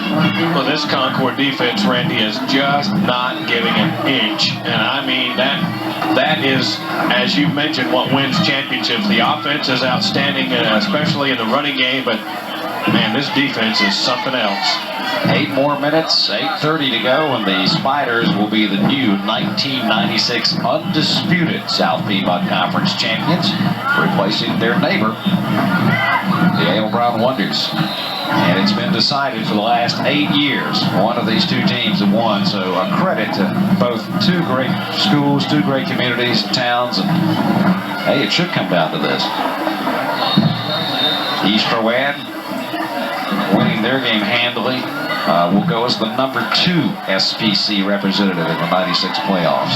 Speaker 2: Well, this Concord defense, Randy, is just not giving an inch. And I mean, that is, as you mentioned, what wins championships. The offense is outstanding, especially in the running game, but man, this defense is something else.
Speaker 1: 8 more minutes, 8:30 to go, and the Spiders will be the new 1996 undisputed South Piedmont Conference champions, replacing their neighbor, the A.L. Brown Wonders. And it's been decided for the last 8 years. One of these 2 teams have won, so a credit to both 2 great schools, 2 great communities, towns, and hey, it should come down to this. East Rowan winning their game handily. Will go as the number 2 SPC representative in the 96 playoffs.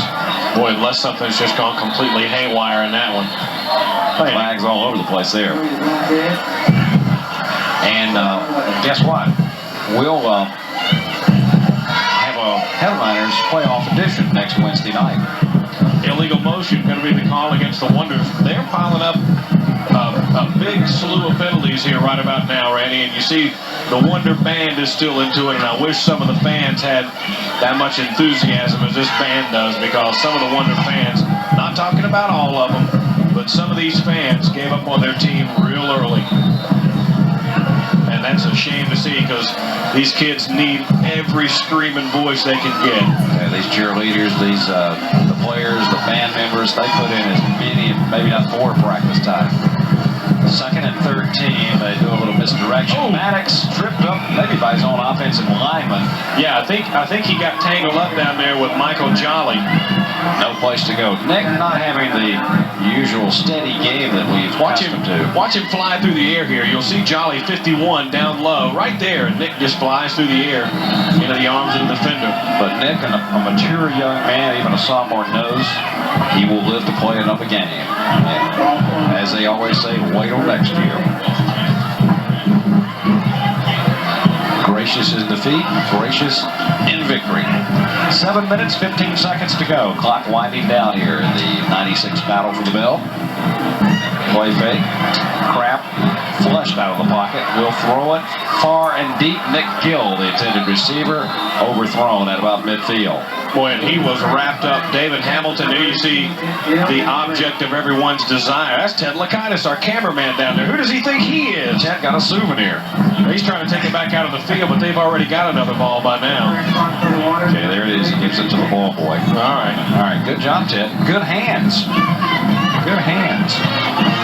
Speaker 2: Boy, unless something's just gone completely haywire in that one.
Speaker 1: Flags all over the place there. And guess what? We'll have a Headliners playoff edition next Wednesday night.
Speaker 2: Illegal motion going to be the call against the Wonders. They're piling up a big slew of penalties here right about now, Randy, and you see the Wonder Band is still into it, and I wish some of the fans had that much enthusiasm as this band does, because some of the Wonder fans, not talking about all of them, but some of these fans gave up on their team real early. And that's a shame to see, because these kids need every screaming voice they can get.
Speaker 1: Okay, these cheerleaders, these the players, the band members, they put in as many, maybe not 4 practice time. 2nd and 13, they do a little misdirection.
Speaker 2: Oh.
Speaker 1: Maddox tripped up, maybe by his own offensive lineman.
Speaker 2: Yeah, I think he got tangled up down there with Michael Jolly.
Speaker 1: No place to go. Nick not having the usual steady game that we've
Speaker 2: Watch
Speaker 1: accustomed to.
Speaker 2: watch him fly through the air here. You'll see Jolly 51 down low, right there, and Nick just flies through the air into the arms of the defender.
Speaker 1: But Nick, a mature young man, even a sophomore, knows he will live to play another game. And as they always say, wait till next year. Gracious in defeat, gracious in victory. 7 minutes, 15 seconds to go. Clock winding down here in the 96 battle for the bell. Play fake. Crap. Flushed out of the pocket. Will throw it far and deep. Nick Gill, the intended receiver, overthrown at about midfield.
Speaker 2: Boy, and he was wrapped up. David Hamilton, there you see the object of everyone's desire. That's Ted Lakaitis, our cameraman down there. Who does he think he is?
Speaker 1: Ted got a souvenir.
Speaker 2: He's trying to take it back out of the field, but they've already got another ball by now.
Speaker 1: Okay, there it is. He gives it to the ball boy.
Speaker 2: All right.
Speaker 1: Good job, Ted. Good hands. Good hands.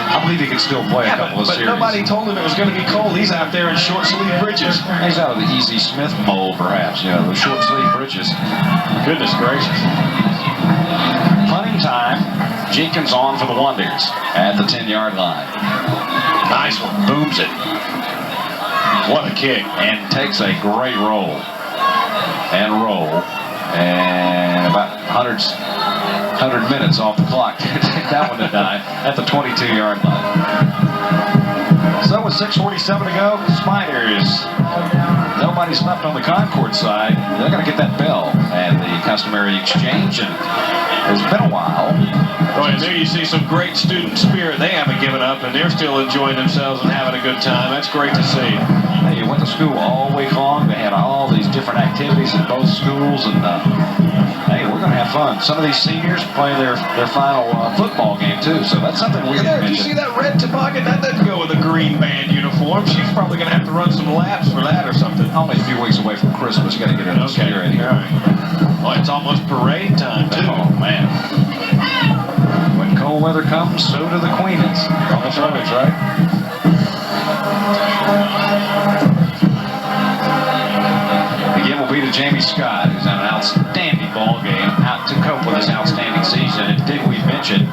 Speaker 1: I believe he could still play a couple of
Speaker 2: but
Speaker 1: series.
Speaker 2: nobody told him it was going to be cold. He's out there in short sleeve breeches.
Speaker 1: He's out of the Easy Smith mold, perhaps. You know, the short sleeve breeches.
Speaker 2: Goodness gracious.
Speaker 1: Punting time. Jenkins on for the Wonders at the 10-yard line.
Speaker 2: Nice one.
Speaker 1: Booms it.
Speaker 2: What a kick.
Speaker 1: And takes a great roll. And about 100 minutes off the clock to take that one to die at the 22-yard line. So with 6:47 to go, Spiders, nobody's left on the Concord side. They're going to get that bell and the customary exchange, and it's been a while.
Speaker 2: Boy, and there you see some great student spirit. They haven't given up, and they're still enjoying themselves and having a good time. That's great to see.
Speaker 1: Hey, you went to school all week long. They had all these different activities in both schools, and hey, we're going to have fun. Some of these seniors play their final football game, too, so that's something we're going to
Speaker 2: Did you see that red toboggan? That doesn't go with a green band uniform. She's probably going to have to run some laps for that or something.
Speaker 1: Only a few weeks away from Christmas. You got to get in the spirit here.
Speaker 2: All right. Well, it's almost parade time, too.
Speaker 1: Oh, man. When cold weather comes, so do the queens on the roads, right? The game will be to Jamie Scott, who's had an outstanding ball game out to cope with his outstanding season. And did we mention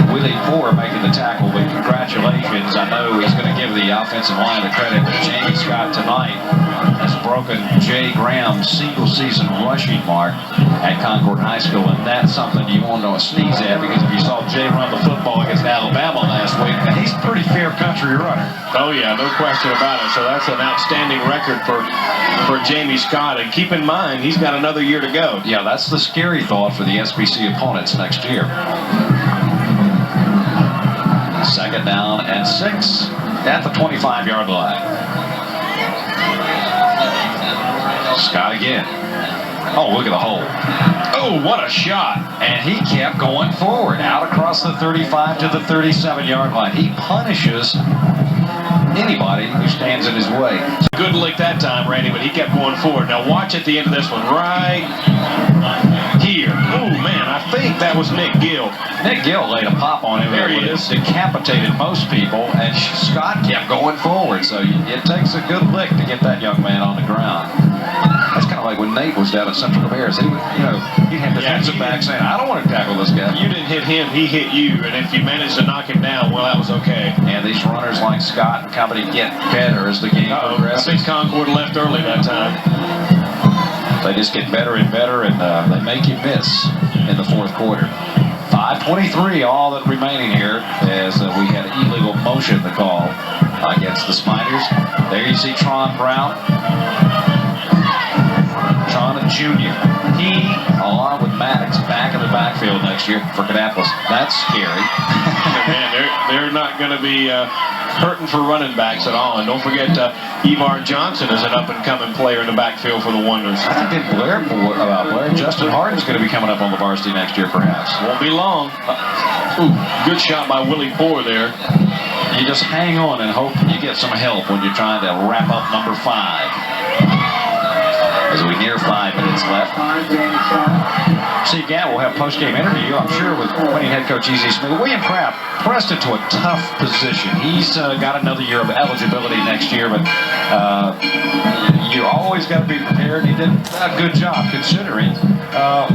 Speaker 1: Willie Poore making the tackle? But congratulations. I know he's going to give the offensive line the credit, but Jamie Scott tonight has broken Jay Graham's single-season rushing mark at Concord High School, and that's something you want to sneeze at, because if you saw Jay run the football against Alabama last week, he's a pretty fair country runner.
Speaker 2: Oh, yeah, no question about it. So that's an outstanding record for Jamie Scott. And keep in mind, he's got another year to go.
Speaker 1: Yeah, that's the scary thought for the SBC opponents next year. 2nd down and 6 at the 25-yard line. Scott again. Oh, look at the hole.
Speaker 2: Oh, what a shot.
Speaker 1: And he kept going forward, out across the 35 to the 37-yard line. He punishes anybody who stands in his way.
Speaker 2: Good lick that time, Randy, but he kept going forward. Now watch at the end of this one, right here. Oh, man, I think that was Nick Gill.
Speaker 1: Nick Gill laid a pop on him.
Speaker 2: There he is.
Speaker 1: Decapitated most people, and Scott kept going forward. So it takes a good lick to get that young man on the ground. That's kind of like when Nate was down at Central Bears. He would, he'd have defensive backs saying, I don't want to tackle this guy.
Speaker 2: You didn't hit him, he hit you, and if you managed to knock him down, well, that was okay.
Speaker 1: And these runners like Scott and company get better as the game progresses.
Speaker 2: I think Concord left early that time.
Speaker 1: They just get better and better, and they make you miss in the 4th quarter. 5:23 all that remaining here, as we had illegal motion to call against the Spiders. There you see Tron Brown. Tron, a junior. He, along with Maddox, back in the backfield next year for Kannapolis. That's scary.
Speaker 2: Man, they're not going to be hurting for running backs at all. And don't forget, Evar Johnson is an up-and-coming player in the backfield for the Wonders.
Speaker 1: I think Blair Justin Harden's going to be coming up on the varsity next year, perhaps.
Speaker 2: Won't be long. Ooh, good shot by Willie Poore there.
Speaker 1: You just hang on and hope you get some help when you're trying to wrap up number 5. As we near 5 minutes left. Steve Gadd will have post-game interview, I'm sure, with winning head coach E.Z. Smith. William Craft pressed into a tough position. He's got another year of eligibility next year, but you always got to be prepared. He did a good job considering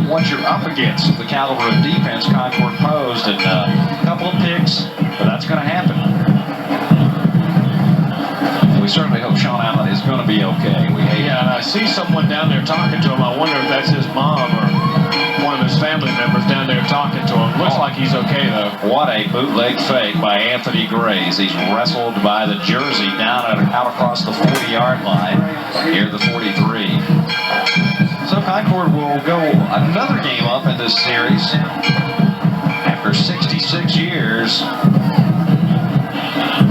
Speaker 1: what you're up against, the caliber of defense Concord posed, and a couple of picks, but that's going to happen. We certainly hope Sean Allen is going to be okay.
Speaker 2: Yeah, and I see someone down there talking to him. I wonder if that's his mom or one of his family members down there talking to him. Looks like he's okay, though.
Speaker 1: What a bootleg fake by Anthony Grays. He's wrestled by the jersey down and out across the 40-yard line, near the 43. So Concord will go another game up in this series after 66 years.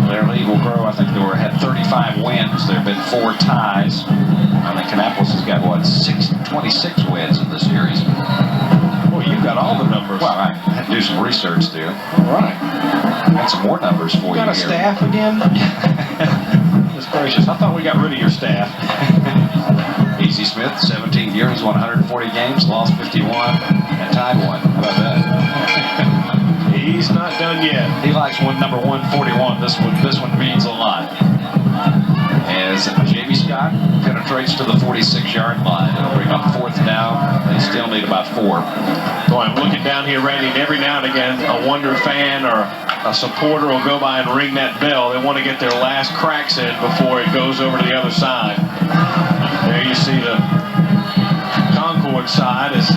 Speaker 1: Their lead will grow. I think they had 35 wins. There have been 4 ties. I think Kannapolis has got, 26 wins in the series.
Speaker 2: Well, you've got all the numbers.
Speaker 1: Well, I had to do some research there.
Speaker 2: All right.
Speaker 1: Got some more numbers for you.
Speaker 2: Got a
Speaker 1: here.
Speaker 2: staff again? Goodness gracious. I thought we got rid of your staff.
Speaker 1: E.Z. Smith, 17 years, won 140 games, lost 51, and tied 1. How about that?
Speaker 2: He's not done yet.
Speaker 1: He likes number 141. This one means a lot. As Jamie Scott penetrates to the 46-yard line, it'll bring up 4th down. They still need about 4.
Speaker 2: Boy, I'm looking down here, Randy, and every now and again, a Wonder fan or a supporter will go by and ring that bell. They want to get their last cracks in before it goes over to the other side. There you see the Concord side is.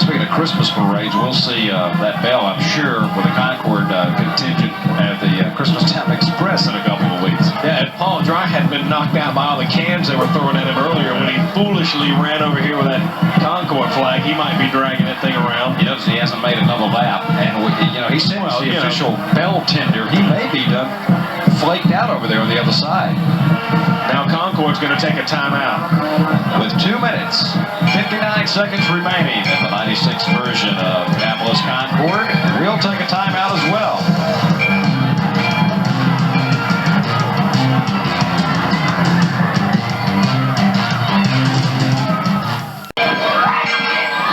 Speaker 1: Speaking of Christmas parades, we'll see that bell, I'm sure, with the Concord contingent at the Christmas Time Express in a couple of weeks.
Speaker 2: Yeah, and Paul Dry had been knocked out by all the cans they were throwing at him earlier when he foolishly ran over here with that Concord flag. He might be dragging that thing around.
Speaker 1: You notice he hasn't made another lap. And, he sends the official bell tender. He may be done flaked out over there on the other side.
Speaker 2: Now Concord Concord's going to take a timeout.
Speaker 1: With 2 minutes, 59 seconds remaining in the 96 version of Kannapolis Concord, we'll take a timeout as well.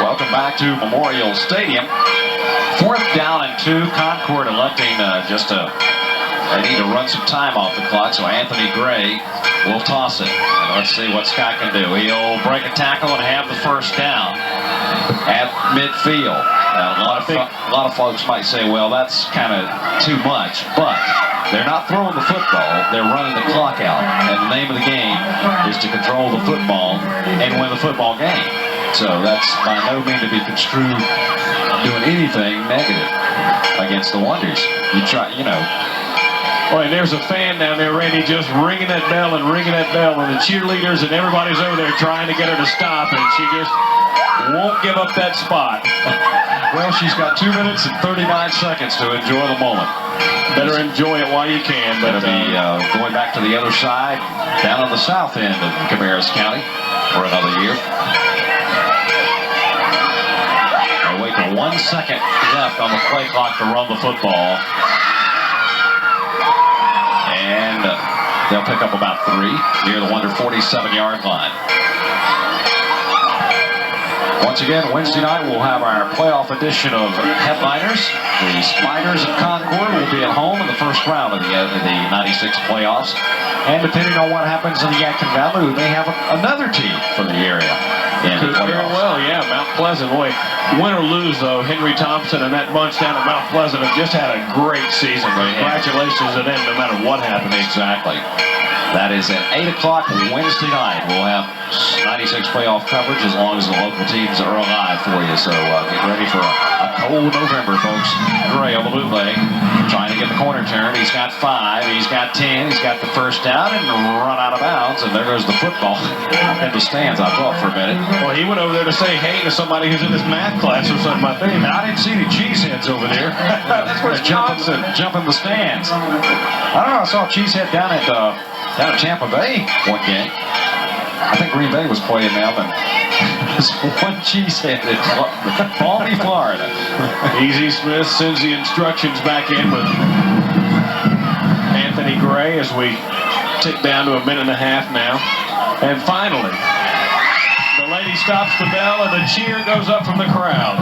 Speaker 1: Welcome back to Memorial Stadium. 4th down and 2. Concord electing they need to run some time off the clock, so Anthony Gray will toss it. And let's see what Scott can do. He'll break a tackle and have the first down at midfield. Now, a lot of folks might say, well, that's kind of too much, but they're not throwing the football, they're running the clock out. And the name of the game is to control the football and win the football game. So that's by no means to be construed doing anything negative against the Wonders. You try,
Speaker 2: Boy, and there's a fan down there, Randy, just ringing that bell, and the cheerleaders and everybody's over there trying to get her to stop, and she just won't give up that spot.
Speaker 1: Well, she's got 2 minutes and 39 seconds to enjoy the moment.
Speaker 2: Better enjoy it while you can.
Speaker 1: But be going back to the other side, down on the south end of Cabarrus County for another year. I'll wait till 1 second left on the play clock to run the football. And they'll pick up about 3 near the Wonder 47-yard line. Once again, Wednesday night we'll have our playoff edition of Headliners. The Spiders of Concord will be at home in the first round of the 96 playoffs. And depending on what happens in the Yadkin Valley, we may have another team for the area.
Speaker 2: Could very well, yeah. Mount Pleasant, boy, win or lose though, Henry Thompson and that bunch down at Mount Pleasant have just had a great season. Congratulations to them, no matter what happens.
Speaker 1: Exactly. That is at 8 o'clock Wednesday night. We'll have 96 playoff coverage as long as the local teams are alive for you. So get ready for a cold November, folks. Gray on the bootleg, trying to get the corner turn. He's got 5, he's got 10, he's got the first down and run out of bounds. And there goes the football in the stands, I thought for a minute.
Speaker 2: Well, he went over there to say hey to somebody who's in his math class or something, I think.
Speaker 1: I didn't see any cheeseheads over there.
Speaker 2: That's what's
Speaker 1: jumping the stands. I don't know, I saw cheesehead down at Tampa Bay one game. I think Green Bay was playing them, and there's one cheesehead in balmy Florida.
Speaker 2: Easy Smith sends the instructions back in with Anthony Gray as we tick down to a minute and a half now. And finally, the lady stops the bell and the cheer goes up from the crowd.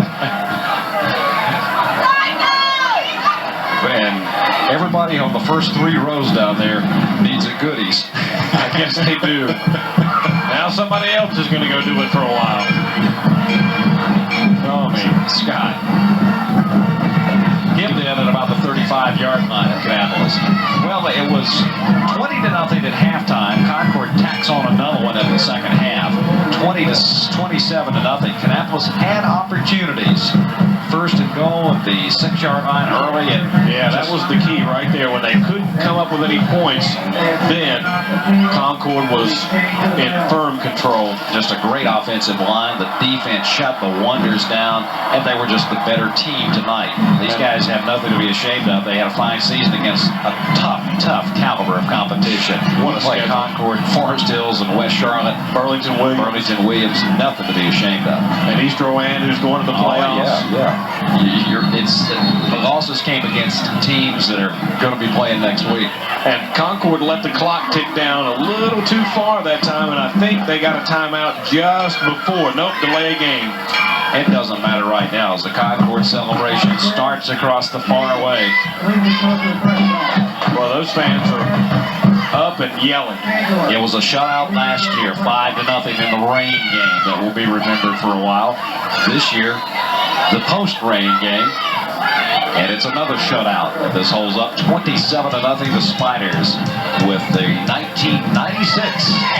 Speaker 1: And everybody on the first 3 rows down there needs a goodies.
Speaker 2: I guess they do. Now somebody else is going to go do it for a while.
Speaker 1: Oh, man, Scott. Him then at about the 35-yard line of Kannapolis. Well, it was 20-0 at halftime. Concord tacks on another one in the second half. 27-0. Kannapolis had opportunities. First and goal at the 6-yard line early. And
Speaker 2: yeah, that was the key right there. When they couldn't come up with any points, then Concord was in firm control.
Speaker 1: Just a great offensive line. The defense shut the Wonders down, and they were just the better team tonight. These guys have nothing to be ashamed of. They had a fine season against a tough caliber of competition.
Speaker 2: What a
Speaker 1: play Concord, Forest Hills, and West Charlotte. Burlington Williams, nothing to be ashamed of.
Speaker 2: And East Rowan, who's going to the playoffs.
Speaker 1: Oh, yeah. The losses came against teams that are going to be playing next week.
Speaker 2: And Concord let the clock tick down a little too far that time, and I think they got a timeout just before. Nope, delay a game.
Speaker 1: It doesn't matter right now as the Concord celebration starts across the faraway.
Speaker 2: Well, those fans are up and yelling.
Speaker 1: It was a shutout last year, 5-0 in the rain game that will be remembered for a while. This year, the post-rain game, and it's another shutout. This holds up 27-0 the Spiders with the 1996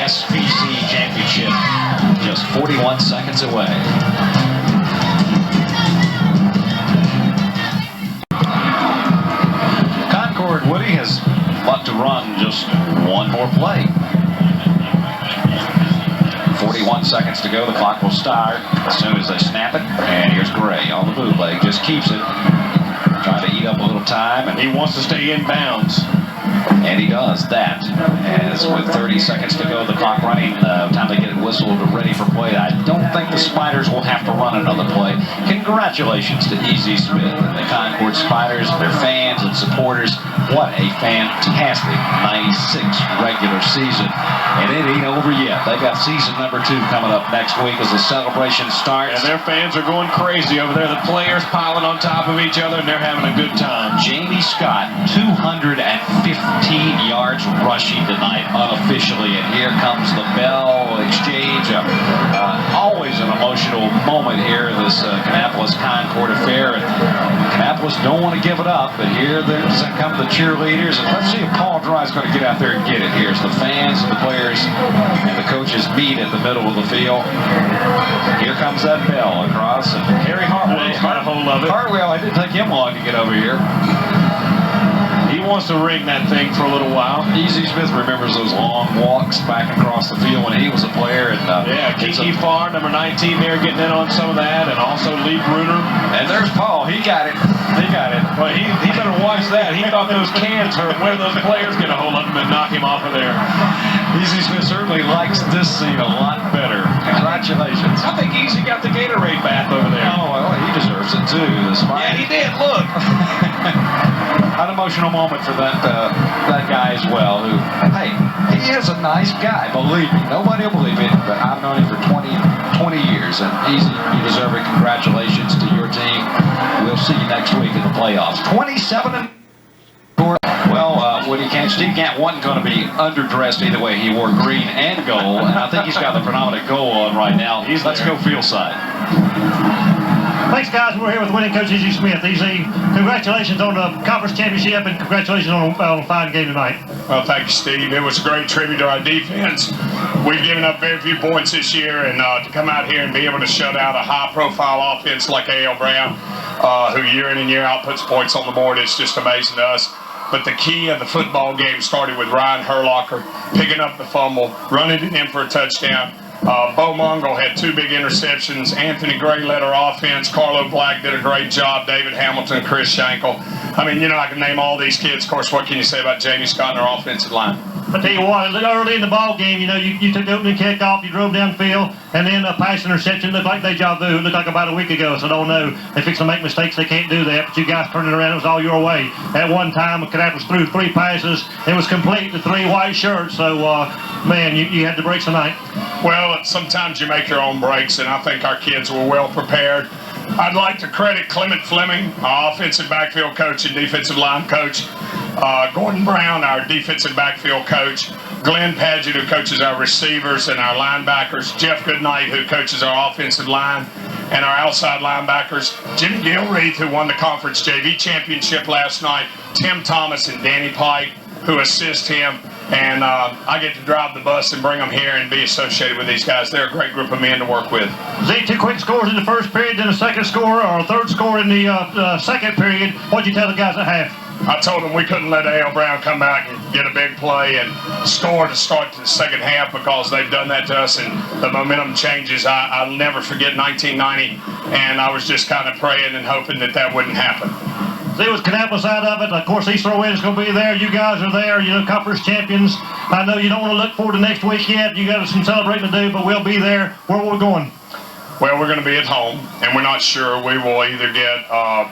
Speaker 1: SPC Championship just 41 seconds away. Concord Woody has left to run just one more play. 41 seconds to go. The clock will start as soon as they snap it. And here's Gray on the bootleg. Just keeps it. Trying to eat up a little time. And
Speaker 2: he wants to stay in bounds.
Speaker 1: And he does that. As with 30 seconds to go, the clock running, time to get it whistled ready for play. I don't think the Spiders will have to run another play. Congratulations to Easy Smith and the Concord Spiders, their fans and supporters. What a fantastic 96 regular season. And it ain't over yet. They got season number 2 coming up next week as the celebration starts.
Speaker 2: And their fans are going crazy over there. The players piling on top of each other, and they're having a good time.
Speaker 1: Jamie Scott, 215 yards rushing tonight, unofficially. And here comes the bell exchange. Always an emotional moment here, this Kannapolis Concord affair. And Kannapolis don't want to give it up, but here come the cheerleaders. And let's see if Paul Dry is going to get out there and get it here as the fans and the players and the coaches meet at the middle of the field. Here comes that bell across. And
Speaker 2: Harry Hartwell's got a hold of it.
Speaker 1: Hartwell, it didn't take him long to get over here.
Speaker 2: He wants to ring that thing for a little while.
Speaker 1: Easy Smith remembers those long walks back across the field when he was a player. And
Speaker 2: yeah, Kiki Farr, number 19 there, getting in on some of that, and also Lee Bruner.
Speaker 1: And there's Paul. He got it. He got it.
Speaker 2: Well, he better watch that. He thought those cans hurt. Where those players get a hold of him and knock him off of there.
Speaker 1: Easy Smith certainly likes this scene a lot better. Congratulations.
Speaker 2: I think Easy got the Gatorade bath over there.
Speaker 1: Oh, well, he deserves it too.
Speaker 2: Yeah, he did. Look.
Speaker 1: An emotional moment for that guy as well, who, hey, he is a nice guy, believe me. Nobody will believe it, but I've known him for 20 years, and Easy, you deserve it. Congratulations to your team. We'll see you next week in the playoffs. 27 and well, Woody Kane, Steve Gant wasn't going to be underdressed either way. He wore green and gold, and I think he's got the predominant goal on right now. Let's go field side.
Speaker 3: Thanks, guys. We're here with winning coach Easy Smith. Easy, congratulations on the conference championship and congratulations on a fine game tonight.
Speaker 5: Well, thank you, Steve. It was a great tribute to our defense. We've given up very few points this year, and to come out here and be able to shut out a high-profile offense like A.L. Brown, who year in and year out puts points on the board, it's just amazing to us. But the key of the football game started with Ryan Herlocker picking up the fumble, running it in for a touchdown. Bo Mongol had 2 big interceptions. Anthony Gray led our offense. Carlo Black did a great job. David Hamilton, Chris Shankel. I mean, you know, I can name all these kids. Of course, what can you say about Jamie Scott and our offensive line?
Speaker 3: I tell you what, early in the ball game, you know, you took the opening kickoff, you drove downfield, and then a pass interception looked like deja vu. It looked like about a week ago, so I don't know. They fix to make mistakes, they can't do that, but you guys turned it around, it was all your way. At one time, Kannapolis threw 3 passes, it was complete to 3 white shirts, so, man, you had the breaks tonight.
Speaker 5: Well, sometimes you make your own breaks, and I think our kids were well prepared. I'd like to credit Clement Fleming, our offensive backfield coach and defensive line coach, Gordon Brown, our defensive backfield coach, Glenn Padgett, who coaches our receivers and our linebackers, Jeff Goodnight, who coaches our offensive line, and our outside linebackers, Jimmy Gilreath, who won the conference JV championship last night, Tim Thomas and Danny Pike, who assist him. And I get to drive the bus and bring them here and be associated with these guys. They're a great group of men to work with.
Speaker 3: Z, 2 quick scores in the first period, then a second score or a third score in the second period. What'd you tell the guys at half?
Speaker 5: I told them we couldn't let A.L. Brown come back and get a big play and score to start the second half because they've done that to us and the momentum changes. I'll never forget 1990, and I was just kind of praying and hoping that that wouldn't happen.
Speaker 3: It was Kannapolis out of it. Of course, East Row is going to be there. You guys are there. You know, conference champions. I know you don't want to look forward to next week yet. You got some celebrating to do, but we'll be there. Where are we going?
Speaker 5: Well, we're going to be at home, and we're not sure. We will either get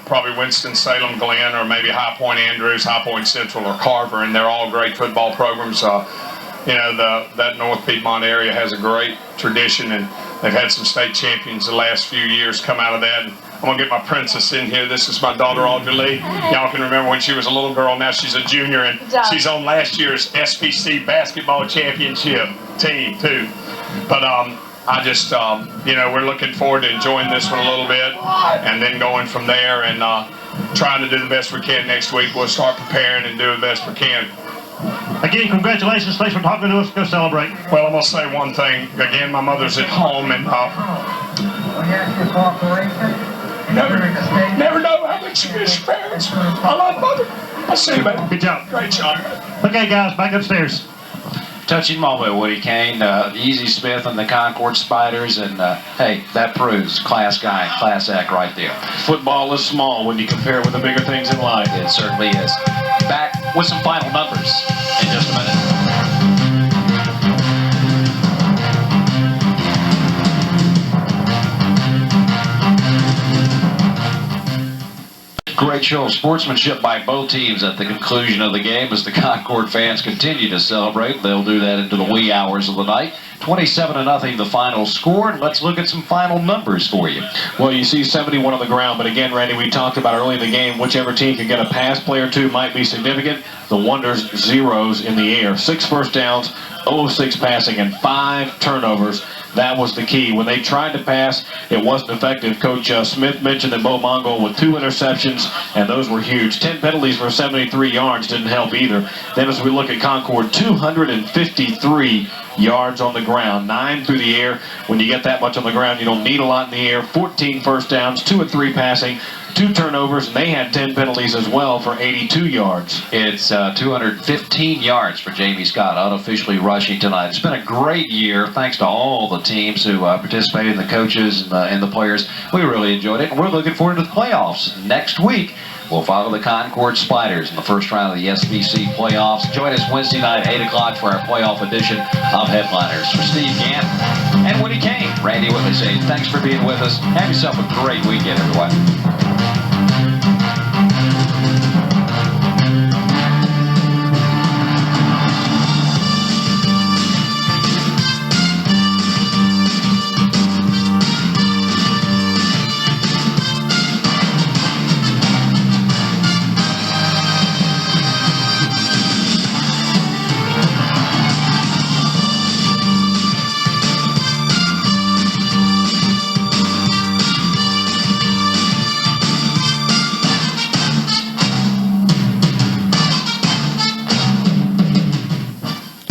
Speaker 5: probably Winston-Salem Glen or maybe High Point Andrews, High Point Central, or Carver, and they're all great football programs. You know, that North Piedmont area has a great tradition, and they've had some state champions the last few years come out of that. And I'm going to get my princess in here. This is my daughter, Audrey Lee. Y'all can remember when she was a little girl. Now she's a junior, and she's on last year's SPC basketball championship team, too. But I just, you know, we're looking forward to enjoying this one a little bit and then going from there and trying to do the best we can next week. We'll start preparing and do the best we can.
Speaker 3: Again, congratulations. Thanks for talking to us. Go celebrate.
Speaker 5: Well, I'm going to say one thing. Again, my mother's at home, and never know how much you miss your parents. I love Mother. I see you, man.
Speaker 3: Good job.
Speaker 5: Great job.
Speaker 3: Okay, guys, back upstairs.
Speaker 1: Touching moment, Woody Kane, Easy Smith and the Concord Spiders, and hey, that proves class guy, class act right there.
Speaker 2: Football is small when you compare with the bigger things in life.
Speaker 1: It certainly is. Back with some final numbers in just a minute. Great show of sportsmanship by both teams at the conclusion of the game as the Concord fans continue to celebrate. They'll do that into the wee hours of the night. 27-0 the final score, and let's look at some final numbers for you.
Speaker 2: Well, you see 71 on the ground, but again, Randy, we talked about early in the game, whichever team can get a pass play or two might be significant. The Wonders zeros in the air. 6 first downs, 0 of 6 passing, and 5 turnovers. That was the key. When they tried to pass, it wasn't effective. Coach Smith mentioned that Bo Mongol with 2 interceptions, and those were huge. 10 penalties for 73 yards didn't help either. Then as we look at Concord, 253 yards on the ground, 9 through the air. When you get that much on the ground, you don't need a lot in the air. 14 first downs, 2 of 3 passing, 2 turnovers, and they had 10 penalties as well for 82 yards.
Speaker 1: It's 215 yards for Jamie Scott, unofficially rushing tonight. It's been a great year, thanks to all the teams who participated, the coaches and the players. We really enjoyed it, and we're looking forward to the playoffs. Next week, we'll follow the Concord Spiders in the first round of the SBC playoffs. Join us Wednesday night at 8 o'clock for our playoff edition of Headliners. For Steve Gant and Woody Kane, Randy Whitley saying thanks for being with us. Have yourself a great weekend, everyone.